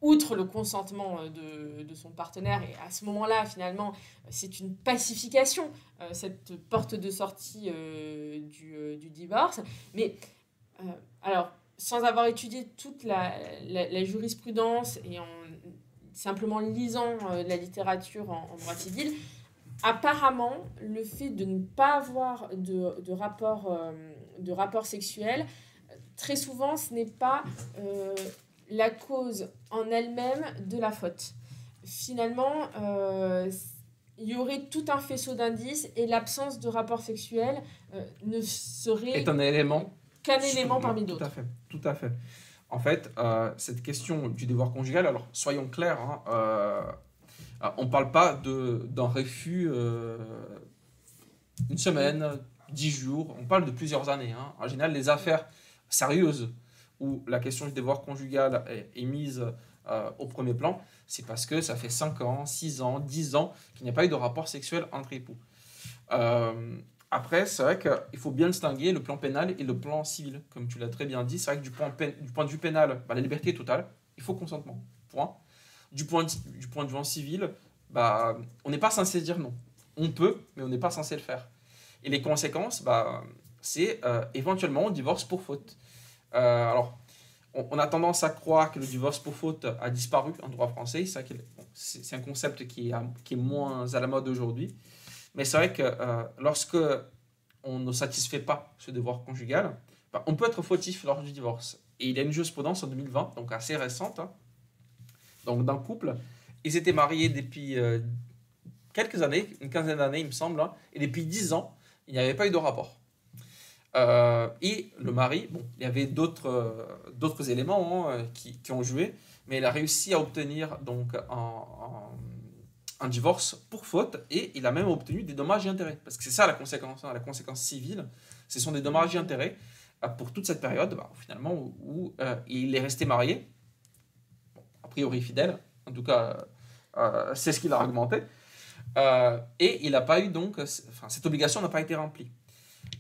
outre le consentement de son partenaire. Et à ce moment-là, finalement, c'est une pacification, cette porte de sortie du divorce. Mais, alors, sans avoir étudié toute la jurisprudence et en simplement lisant la littérature en droit civil, apparemment, le fait de ne pas avoir de rapport sexuel, très souvent, ce n'est pas la cause en elle-même de la faute. Finalement, il y aurait tout un faisceau d'indices et l'absence de rapport sexuel ne serait Est un élément. qu'un élément parmi Tout d'autres. à fait, tout à fait. En fait, cette question du devoir conjugal, alors soyons clairs, hein, on ne parle pas d'un refus une semaine, 10 jours, on parle de plusieurs années, hein. En général, les affaires sérieuses où la question du devoir conjugal est mise au premier plan, c'est parce que ça fait 5 ans, 6 ans, 10 ans qu'il n'y a pas eu de rapport sexuel entre époux. Après, c'est vrai qu'il faut bien distinguer le plan pénal et le plan civil. Comme tu l'as très bien dit, c'est vrai que du point de vue pénal, bah, la liberté est totale, il faut consentement. Point. Du point de vue civil, bah, on n'est pas censé dire non. On peut, mais on n'est pas censé le faire. Et les conséquences, bah, c'est éventuellement un divorce pour faute. Alors, on a tendance à croire que le divorce pour faute a disparu en droit français. C'est un concept qui est moins à la mode aujourd'hui. Mais c'est vrai que lorsque on ne satisfait pas ce devoir conjugal, bah, on peut être fautif lors du divorce. Et il y a une jurisprudence en 2020, donc assez récente, hein, donc d'un couple. Ils étaient mariés depuis quelques années, une quinzaine d'années, il me semble, hein, et depuis 10 ans, il n'y avait pas eu de rapport. Et le mari, bon, il y avait d'autres éléments qui ont joué, mais il a réussi à obtenir donc un divorce pour faute et il a même obtenu des dommages et intérêts. Parce que c'est ça la conséquence, hein, la conséquence civile, ce sont des dommages et intérêts pour toute cette période finalement où il est resté marié, bon, a priori fidèle, en tout cas c'est ce qu'il a argumenté, et il n'a pas eu donc, enfin, cette obligation n'a pas été remplie.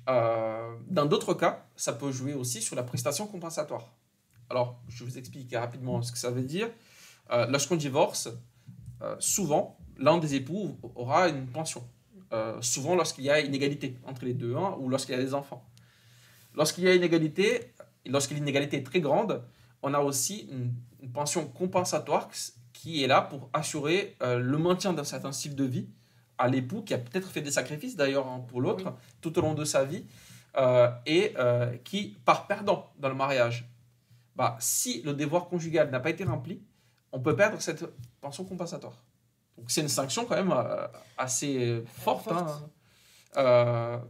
Dans d'autres cas, ça peut jouer aussi sur la prestation compensatoire. Alors, je vais vous expliquer rapidement ce que ça veut dire. Lorsqu'on divorce, souvent, l'un des époux aura une pension. Souvent, lorsqu'il y a une égalité entre les deux, hein, ou lorsqu'il y a des enfants. Lorsqu'il y a une égalité, et lorsque l'inégalité est très grande, on a aussi une pension compensatoire qui est là pour assurer le maintien d'un certain style de vie à l'époux qui a peut-être fait des sacrifices d'ailleurs hein, pour l'autre tout au long de sa vie et qui part perdant dans le mariage. Si le devoir conjugal n'a pas été rempli, on peut perdre cette pension compensatoire. Donc c'est une sanction quand même assez forte. Hein.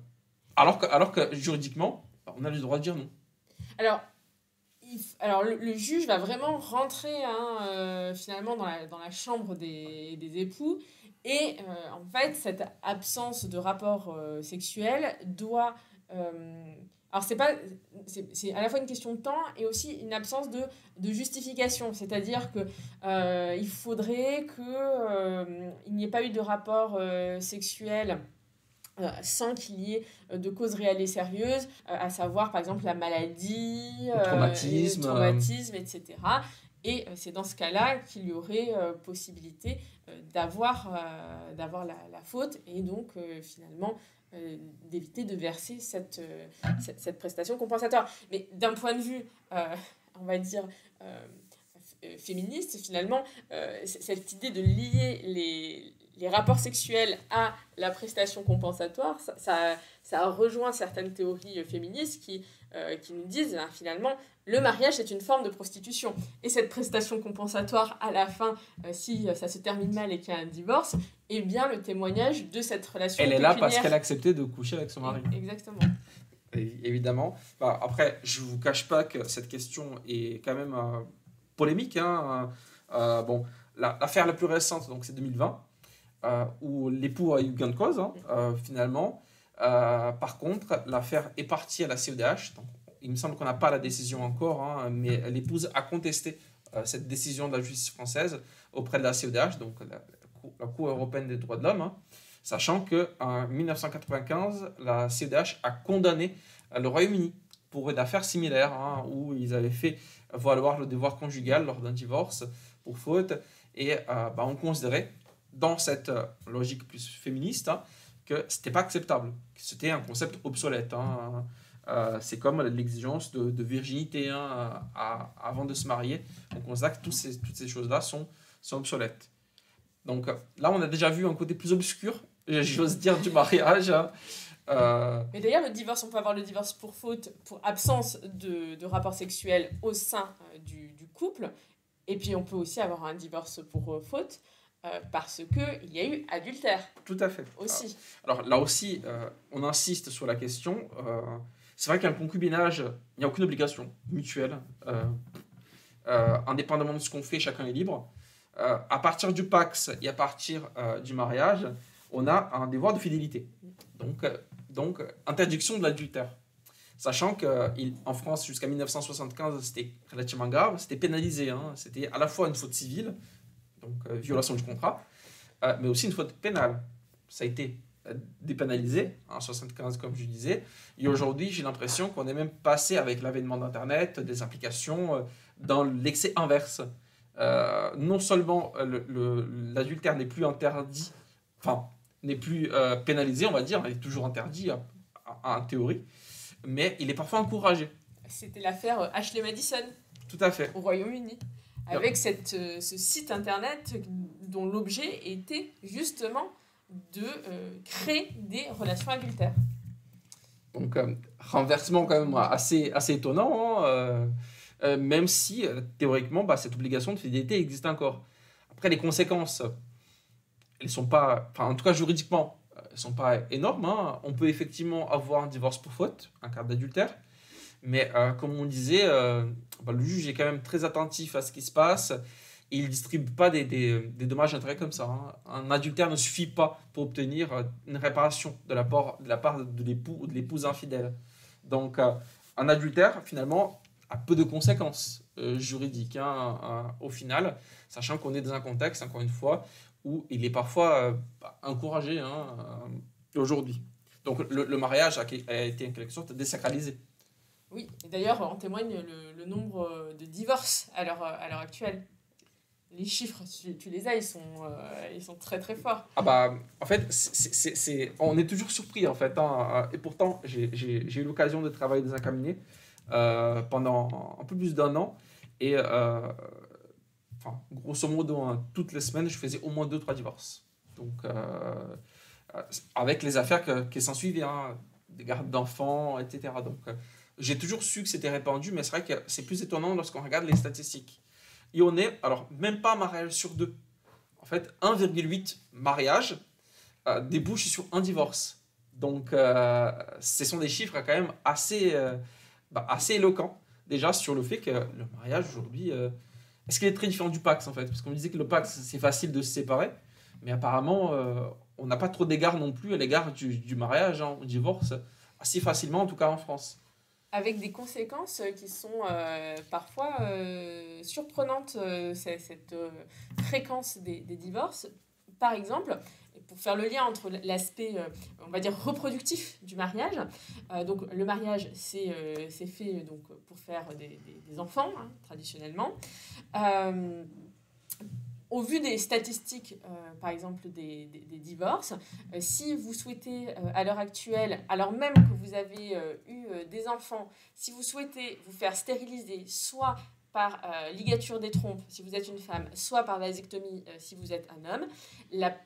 Alors que juridiquement, on a le droit de dire non. Alors le juge va vraiment rentrer finalement dans la chambre des époux et en fait cette absence de rapport sexuel doit... alors c'est à la fois une question de temps et aussi une absence de justification, c'est-à-dire que il faudrait qu'il n'y ait pas eu de rapport sexuel sans qu'il y ait de causes réelles et sérieuses, à savoir par exemple la maladie, le traumatisme, etc. Et c'est dans ce cas-là qu'il y aurait possibilité d'avoir la faute et donc finalement d'éviter de verser cette prestation compensatoire. Mais d'un point de vue, on va dire, féministe, finalement, cette idée de lier les rapports sexuels à la prestation compensatoire, ça rejoint certaines théories féministes qui nous disent finalement le mariage c'est une forme de prostitution et cette prestation compensatoire à la fin si ça se termine mal et qu'il y a un divorce est bien le témoignage de cette relation elle pécuniaire. est là parce qu'elle a accepté de coucher avec son mari. Exactement. Évidemment. Après, je ne vous cache pas que cette question est quand même polémique. Hein. L'affaire la plus récente, donc, c'est 2020, où l'époux a eu gain de cause, finalement. Par contre, l'affaire est partie à la CEDH. Donc, il me semble qu'on n'a pas la décision encore, mais l'épouse a contesté cette décision de la justice française auprès de la CEDH, donc la Cour européenne des droits de l'homme, sachant qu'en 1995, la CEDH a condamné le Royaume-Uni pour une affaire similaire, où ils avaient fait valoir le devoir conjugal lors d'un divorce pour faute, et on considérait, dans cette logique plus féministe, que ce n'était pas acceptable, que c'était un concept obsolète. C'est comme l'exigence de virginité avant de se marier. On constate que toutes ces choses-là sont obsolètes. Donc là, on a déjà vu un côté plus obscur, j'ose dire, du mariage. Mais d'ailleurs, le divorce, on peut avoir le divorce pour faute, pour absence de rapport sexuel au sein du couple. Et puis, on peut aussi avoir un divorce pour faute parce qu'il y a eu adultère. Tout à fait. Aussi. Alors là aussi, on insiste sur la question. C'est vrai qu'un concubinage, il n'y a aucune obligation mutuelle. Indépendamment de ce qu'on fait, chacun est libre. À partir du Pacs et à partir du mariage, on a un devoir de fidélité. Donc interdiction de l'adultère. Sachant qu'en France, jusqu'à 1975, c'était relativement grave, c'était pénalisé. C'était à la fois une faute civile, donc violation du contrat, mais aussi une faute pénale. Ça a été dépénalisé en 1975, comme je disais. Et aujourd'hui, j'ai l'impression qu'on est même passé, avec l'avènement d'Internet, des applications, dans l'excès inverse. Non seulement l'adultère n'est plus interdit, enfin, n'est plus pénalisé, on va dire, il est toujours interdit en théorie, mais il est parfois encouragé. C'était l'affaire Ashley Madison. Tout à fait. Au Royaume-Uni. Avec ce site internet dont l'objet était justement de créer des relations adultères. Donc, renversement quand même assez étonnant, même si théoriquement cette obligation de fidélité existe encore. Après, les conséquences, elles sont pas, enfin en tout cas juridiquement, ne sont pas énormes, hein. On peut effectivement avoir un divorce pour faute, un cas d'adultère, mais comme on disait, le juge est quand même très attentif à ce qui se passe. Et il ne distribue pas des dommages et intérêts comme ça, hein. Un adultère ne suffit pas pour obtenir une réparation de la part de l'époux ou de l'épouse infidèle. Donc, un adultère, finalement, a peu de conséquences juridiques, hein, au final, sachant qu'on est dans un contexte, encore une fois, où il est parfois encouragé, hein, aujourd'hui. Donc, le mariage a été en quelque sorte désacralisé. Oui, et d'ailleurs, en témoigne le nombre de divorces à l'heure actuelle. Les chiffres, tu les as, ils sont très très forts. Ah bah, en fait, on est toujours surpris, en fait, hein. Et pourtant, j'ai eu l'occasion de travailler dans un cabinet pendant un peu plus d'un an. Et enfin, grosso modo, hein, toutes les semaines, je faisais au moins deux, trois divorces. Donc, avec les affaires qui s'en suivaient, hein, des gardes d'enfants, etc. Donc, j'ai toujours su que c'était répandu, mais c'est vrai que c'est plus étonnant lorsqu'on regarde les statistiques. Et on est, alors, même pas un mariage sur deux. En fait, 1,8 mariages débouchent sur un divorce. Donc, ce sont des chiffres quand même assez éloquents, déjà, sur le fait que le mariage aujourd'hui, est-ce qu'il est très différent du Pacs, en fait? Parce qu'on disait que le Pacs, c'est facile de se séparer, mais apparemment, on n'a pas trop d'égard non plus à l'égard du mariage, hein, au divorce, assez facilement, en tout cas en France. Avec des conséquences qui sont parfois surprenantes, cette fréquence des divorces. Par exemple, pour faire le lien entre l'aspect, on va dire, reproductif du mariage, donc le mariage, c'est fait donc, pour faire des enfants, hein, traditionnellement. Euh, Au vu des statistiques, par exemple des divorces, si vous souhaitez, à l'heure actuelle, alors même que vous avez eu des enfants, si vous souhaitez vous faire stériliser, soit par ligature des trompes, si vous êtes une femme, soit par vasectomie, si vous êtes un homme, la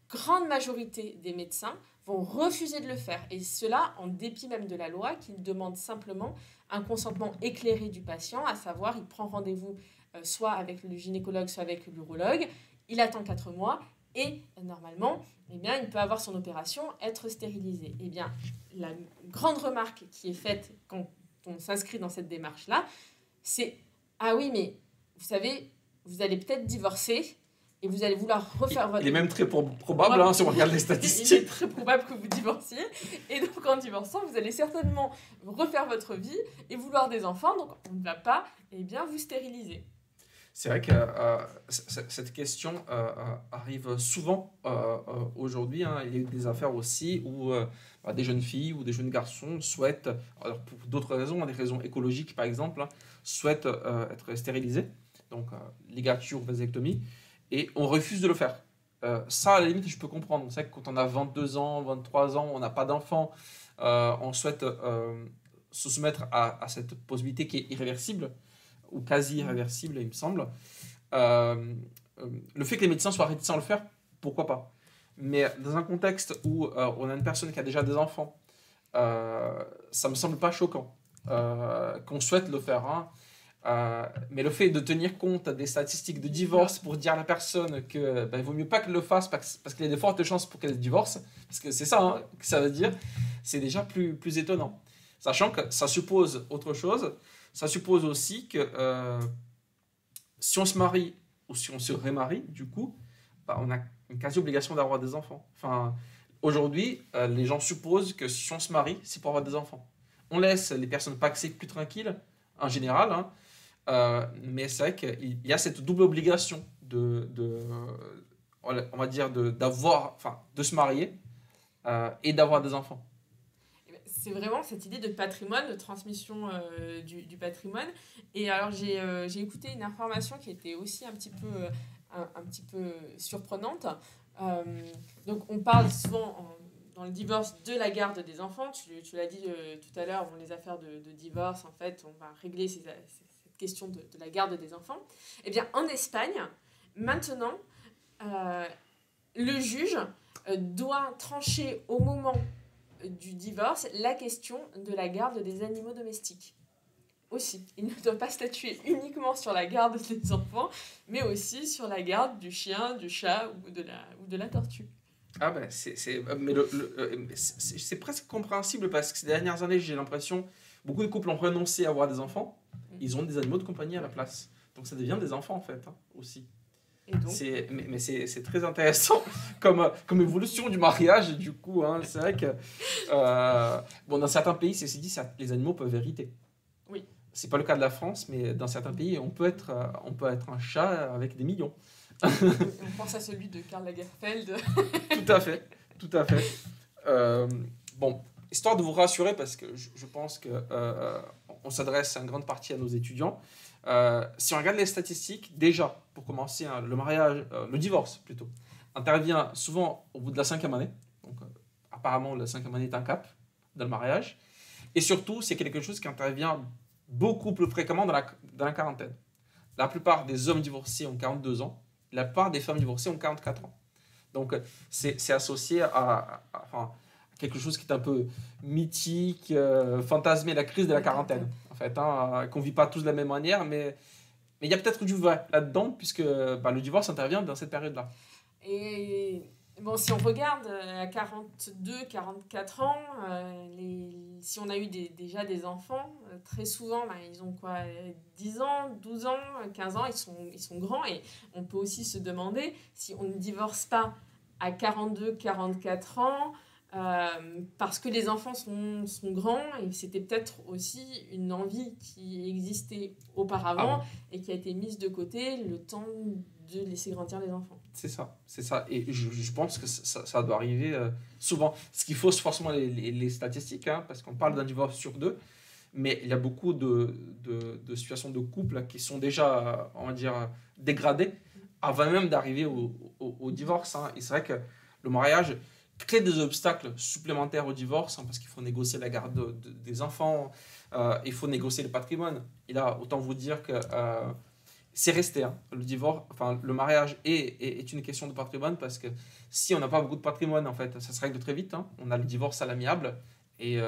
grande majorité des médecins vont refuser de le faire. Et cela en dépit même de la loi qui demande simplement un consentement éclairé du patient, à savoir il prend rendez-vous soit avec le gynécologue, soit avec l'urologue, il attend 4 mois et normalement, eh bien, il peut avoir son opération, être stérilisé. Eh bien, la grande remarque qui est faite quand on s'inscrit dans cette démarche-là, c'est « Ah oui, mais vous savez, vous allez peut-être divorcer et vous allez vouloir refaire votre... » Il est même très probable, hein, si on regarde les Il statistiques. est très probable que vous divorciez. Et donc, en divorçant, vous allez certainement refaire votre vie et vouloir des enfants. Donc, on ne va pas, eh bien, vous stériliser. C'est vrai que cette question arrive souvent aujourd'hui, hein. Il y a eu des affaires aussi où des jeunes filles ou des jeunes garçons souhaitent, alors pour d'autres raisons, des raisons écologiques par exemple, hein, souhaitent être stérilisés, donc ligature ou vasectomie, et on refuse de le faire. Ça, à la limite, je peux comprendre. C'est vrai que quand on a 22 ans, 23 ans, on n'a pas d'enfant, on souhaite se soumettre à cette possibilité qui est irréversible ou quasi irréversible, il me semble. Le fait que les médecins soient réticents à le faire, pourquoi pas? Mais dans un contexte où on a une personne qui a déjà des enfants, ça me semble pas choquant qu'on souhaite le faire, hein. Mais le fait de tenir compte des statistiques de divorce pour dire à la personne que il vaut mieux pas qu'elle le fasse parce qu'il y a de fortes chances pour qu'elle divorce, parce que c'est ça, hein, que ça veut dire, c'est déjà plus étonnant. Sachant que ça suppose autre chose, ça suppose aussi que si on se marie ou si on se rémarie, du coup, on a une quasi-obligation d'avoir des enfants. Enfin, aujourd'hui, les gens supposent que si on se marie, c'est pour avoir des enfants. On laisse les personnes pacsées plus tranquilles, en général, hein, mais c'est vrai qu'il y a cette double obligation on va dire, de se marier et d'avoir des enfants. C'est vraiment cette idée de patrimoine, de transmission du patrimoine. Et alors, j'ai écouté une information qui était aussi un petit peu surprenante. Donc, on parle souvent dans le divorce de la garde des enfants. Tu l'as dit tout à l'heure, les affaires de divorce, en fait, on va régler cette question de la garde des enfants. Eh bien, en Espagne, maintenant, le juge doit trancher au moment du divorce la question de la garde des animaux domestiques. Aussi, il ne doit pas statuer uniquement sur la garde des enfants, mais aussi sur la garde du chien, du chat ou de la tortue. Ah ben, mais c'est presque compréhensible parce que ces dernières années, j'ai l'impression, beaucoup de couples ont renoncé à avoir des enfants. Ils ont des animaux de compagnie à la place. Donc ça devient des enfants en fait, hein, aussi. Et donc, Mais c'est très intéressant comme évolution du mariage, du coup. Hein, c'est vrai que, bon, dans certains pays, c'est dit, les animaux peuvent hériter. oui, C'est pas le cas de la France, mais dans certains pays, on peut être un chat avec des millions. on pense à celui de Karl Lagerfeld. Tout à fait, tout à fait. Euh, bon, histoire de vous rassurer, parce que je pense que on s'adresse en grande partie à nos étudiants. Si on regarde les statistiques, déjà, pour commencer, hein, le mariage, le divorce plutôt, intervient souvent au bout de la 5e année. Donc, apparemment, la 5e année est un cap dans le mariage. Et surtout, c'est quelque chose qui intervient beaucoup plus fréquemment dans la quarantaine. La plupart des hommes divorcés ont 42 ans, la plupart des femmes divorcées ont 44 ans. Donc, c'est associé enfin, quelque chose qui est un peu mythique, fantasmé, la crise de la quarantaine, en fait, hein, qu'on ne vit pas tous de la même manière, mais il y a peut-être du vrai là-dedans, puisque bah, le divorce intervient dans cette période-là. Et bon, si on regarde à 42, 44 ans, si on a eu déjà des enfants, très souvent, bah, ils ont quoi, 10 ans, 12 ans, 15 ans, ils sont grands. Et on peut aussi se demander si on ne divorce pas à 42, 44 ans, parce que les enfants sont grands et c'était peut-être aussi une envie qui existait Ah auparavant bon. et qui a été mise de côté le temps de laisser grandir les enfants. C'est ça, c'est ça. Et je pense que ça doit arriver souvent. Ce qu'il faut, c'est forcément les statistiques, hein, parce qu'on parle d'un divorce sur deux, mais il y a beaucoup de situations de couple qui sont déjà, on va dire, dégradées avant même d'arriver au divorce. Hein. Et c'est vrai que le mariage crée des obstacles supplémentaires au divorce, hein, parce qu'il faut négocier la garde des enfants, il faut négocier le patrimoine. Et là, autant vous dire que c'est resté. Hein. Le divorce, enfin, le mariage est une question de patrimoine parce que si on n'a pas beaucoup de patrimoine, en fait, ça se règle très vite. Hein. On a le divorce à l'amiable. Et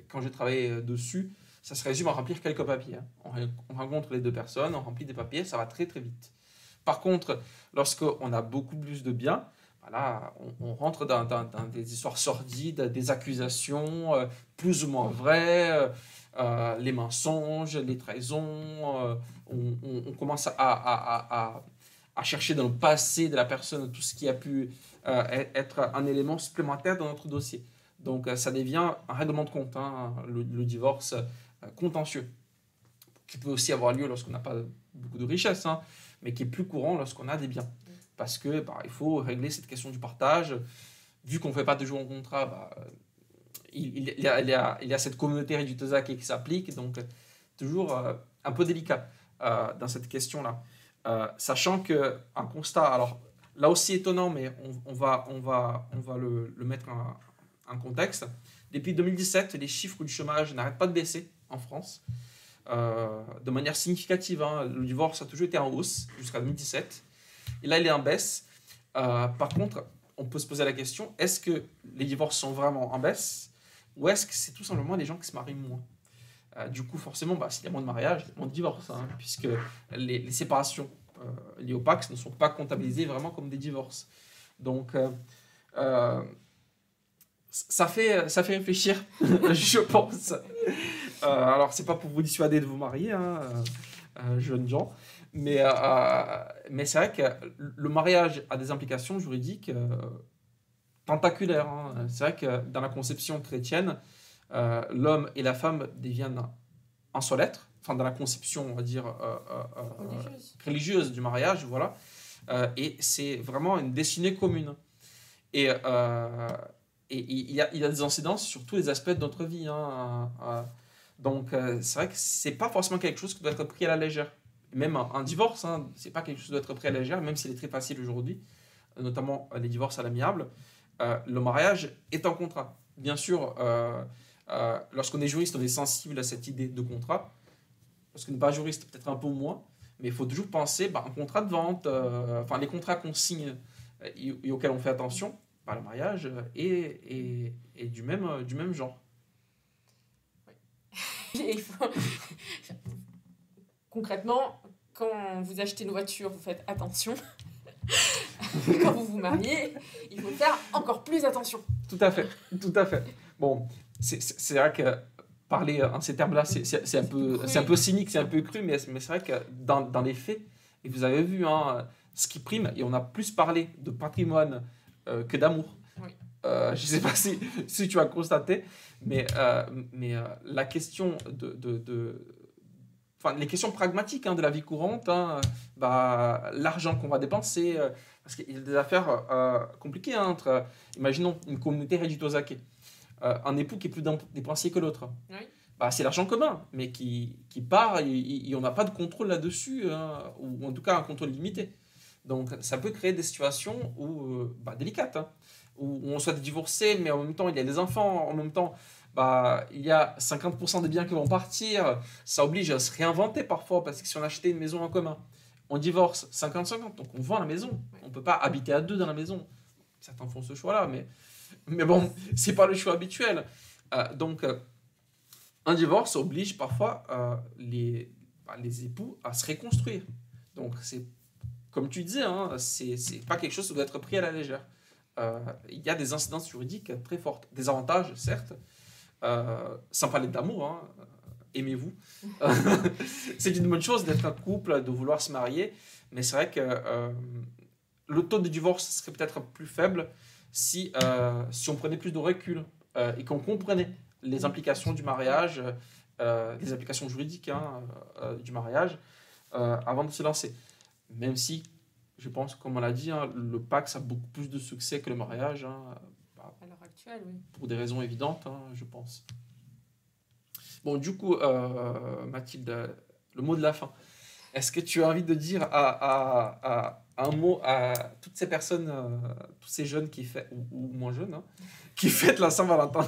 quand j'ai travaillé dessus, ça se résume à remplir quelques papiers. Hein. On rencontre les deux personnes, on remplit des papiers, ça va très très vite. Par contre, lorsqu'on a beaucoup plus de biens, voilà, on rentre dans des histoires sordides, des accusations plus ou moins vraies, les mensonges, les trahisons. On commence à chercher dans le passé de la personne tout ce qui a pu être un élément supplémentaire dans notre dossier. Donc ça devient un règlement de compte, hein, le divorce contentieux, qui peut aussi avoir lieu lorsqu'on n'a pas beaucoup de richesse, hein, mais qui est plus courant lorsqu'on a des biens. Parce que bah, il faut régler cette question du partage. Vu qu'on ne fait pas toujours un contrat, bah, il y a cette communauté réductesa qui s'applique, donc toujours un peu délicat dans cette question-là. Sachant qu'un constat, alors là aussi étonnant, mais on va le mettre en contexte. Depuis 2017, les chiffres du chômage n'arrêtent pas de baisser en France de manière significative. Hein. Le divorce a toujours été en hausse jusqu'à 2017. Et là, il est en baisse. Par contre, on peut se poser la question, est-ce que les divorces sont vraiment en baisse ou est-ce que c'est tout simplement des gens qui se marient moins? Du coup, forcément, bah, s'il y a moins de mariages, il y a moins de divorces, hein, puisque les séparations liées au Pacs ne sont pas comptabilisées vraiment comme des divorces. Donc, ça fait réfléchir, je pense. Alors, c'est pas pour vous dissuader de vous marier, hein, jeunes gens, mais c'est vrai que le mariage a des implications juridiques tentaculaires. Hein. C'est vrai que dans la conception chrétienne, l'homme et la femme deviennent un seul être, enfin dans la conception, on va dire, religieuse du mariage, voilà. Et c'est vraiment une destinée commune. Et il y a des incidences sur tous les aspects de notre vie. Hein. Donc, c'est vrai que c'est pas forcément quelque chose qui doit être pris à la légère. Même un divorce, hein, c'est pas quelque chose qui doit être pris à la légère, même s'il est très facile aujourd'hui, notamment les divorces à l'amiable. Le mariage est un contrat. Bien sûr, lorsqu'on est juriste, on est sensible à cette idée de contrat. Lorsqu'on n'est pas juriste, peut-être un peu moins. Mais il faut toujours penser, un contrat de vente, enfin les contrats qu'on signe et auxquels on fait attention, le mariage est du même genre. Et concrètement, quand vous achetez une voiture, vous faites attention. Quand vous vous mariez, il faut faire encore plus attention. Tout à fait, tout à fait. Bon, c'est vrai que parler en ces termes-là, c'est un peu cynique, c'est un peu cru, mais c'est vrai que dans les faits, et vous avez vu, hein, ce qui prime, et on a plus parlé de patrimoine que d'amour. Oui. Je ne sais pas si tu as constaté, mais la question enfin, les questions pragmatiques, hein, de la vie courante, hein, l'argent qu'on va dépenser, parce qu'il y a des affaires compliquées, hein, entre, imaginons, une communauté réduite aux acquis, un époux qui est plus dépensier que l'autre. Oui. C'est l'argent commun, mais qui part, et on n'a pas de contrôle là-dessus, hein, ou en tout cas un contrôle limité. Donc ça peut créer des situations délicates, hein, où on souhaite divorcer, mais en même temps il y a des enfants, en même temps il y a 50% des biens qui vont partir, ça oblige à se réinventer parfois, parce que si on achetait une maison en commun, on divorce 50-50, donc on vend la maison, on ne peut pas habiter à deux dans la maison. Certains font ce choix-là, mais bon, c'est pas le choix habituel. Donc un divorce oblige parfois les époux à se reconstruire. Donc c'est, comme tu disais, hein, c'est pas quelque chose qui doit être pris à la légère. Il y a des incidences juridiques très fortes, des avantages certes, sans parler d'amour, hein, aimez-vous. C'est une bonne chose d'être un couple, de vouloir se marier, mais c'est vrai que le taux de divorce serait peut-être plus faible si on prenait plus de recul et qu'on comprenait les implications du mariage, les implications juridiques, hein, du mariage, avant de se lancer. Même si, je pense, comme on l'a dit, hein, le Pacs a beaucoup plus de succès que le mariage, hein, à l'heure actuelle, oui. pour des raisons évidentes, hein, je pense. Bon, du coup, Mathilde, le mot de la fin. Est-ce que tu as envie de dire un mot à toutes ces personnes, tous ces jeunes ou moins jeunes, hein, qui fêtent la Saint-Valentin?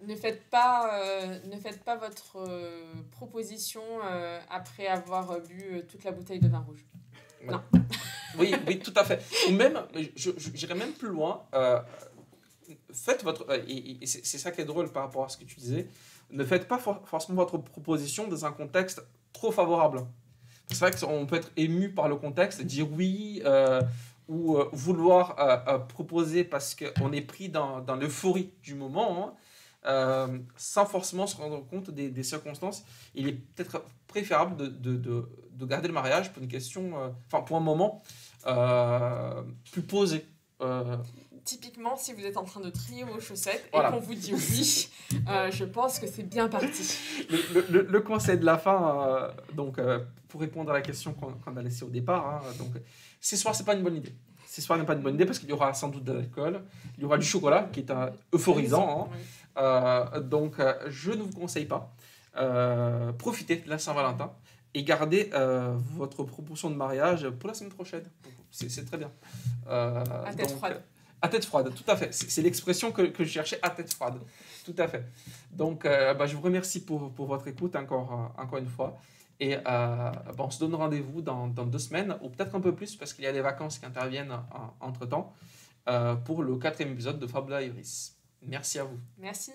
Ne faites pas votre proposition après avoir bu toute la bouteille de vin rouge. Ouais. Non. Oui, tout à fait. Ou même, j'irais même plus loin. Faites votre. Et c'est ça qui est drôle par rapport à ce que tu disais. Ne faites pas forcément votre proposition dans un contexte trop favorable. C'est vrai qu'on peut être ému par le contexte, dire oui, ou vouloir proposer parce qu'on est pris dans l'euphorie du moment, hein, sans forcément se rendre compte des circonstances. Il est peut-être préférable de garder le mariage pour une question, pour un moment plus posé. Typiquement, si vous êtes en train de trier vos chaussettes Voilà. et qu'on vous dit oui, je pense que c'est bien parti. Le conseil de la fin, pour répondre à la question qu'on a laissée au départ, hein, donc, ce soir, c'est pas une bonne idée. Ce soir n'est pas une bonne idée parce qu'il y aura sans doute de l'alcool, il y aura du chocolat qui est euphorisant, hein. Donc je ne vous conseille pas. Profitez de la Saint-Valentin et gardez votre proposition de mariage pour la semaine prochaine. C'est très bien. À tête froide. À tête froide, tout à fait. C'est l'expression que je cherchais, à tête froide. Tout à fait. Donc, je vous remercie pour votre écoute encore une fois. Et on se donne rendez-vous dans 2 semaines, ou peut-être un peu plus, parce qu'il y a des vacances qui interviennent entre-temps, pour le 4e épisode de Fabula Iris. Merci à vous. Merci.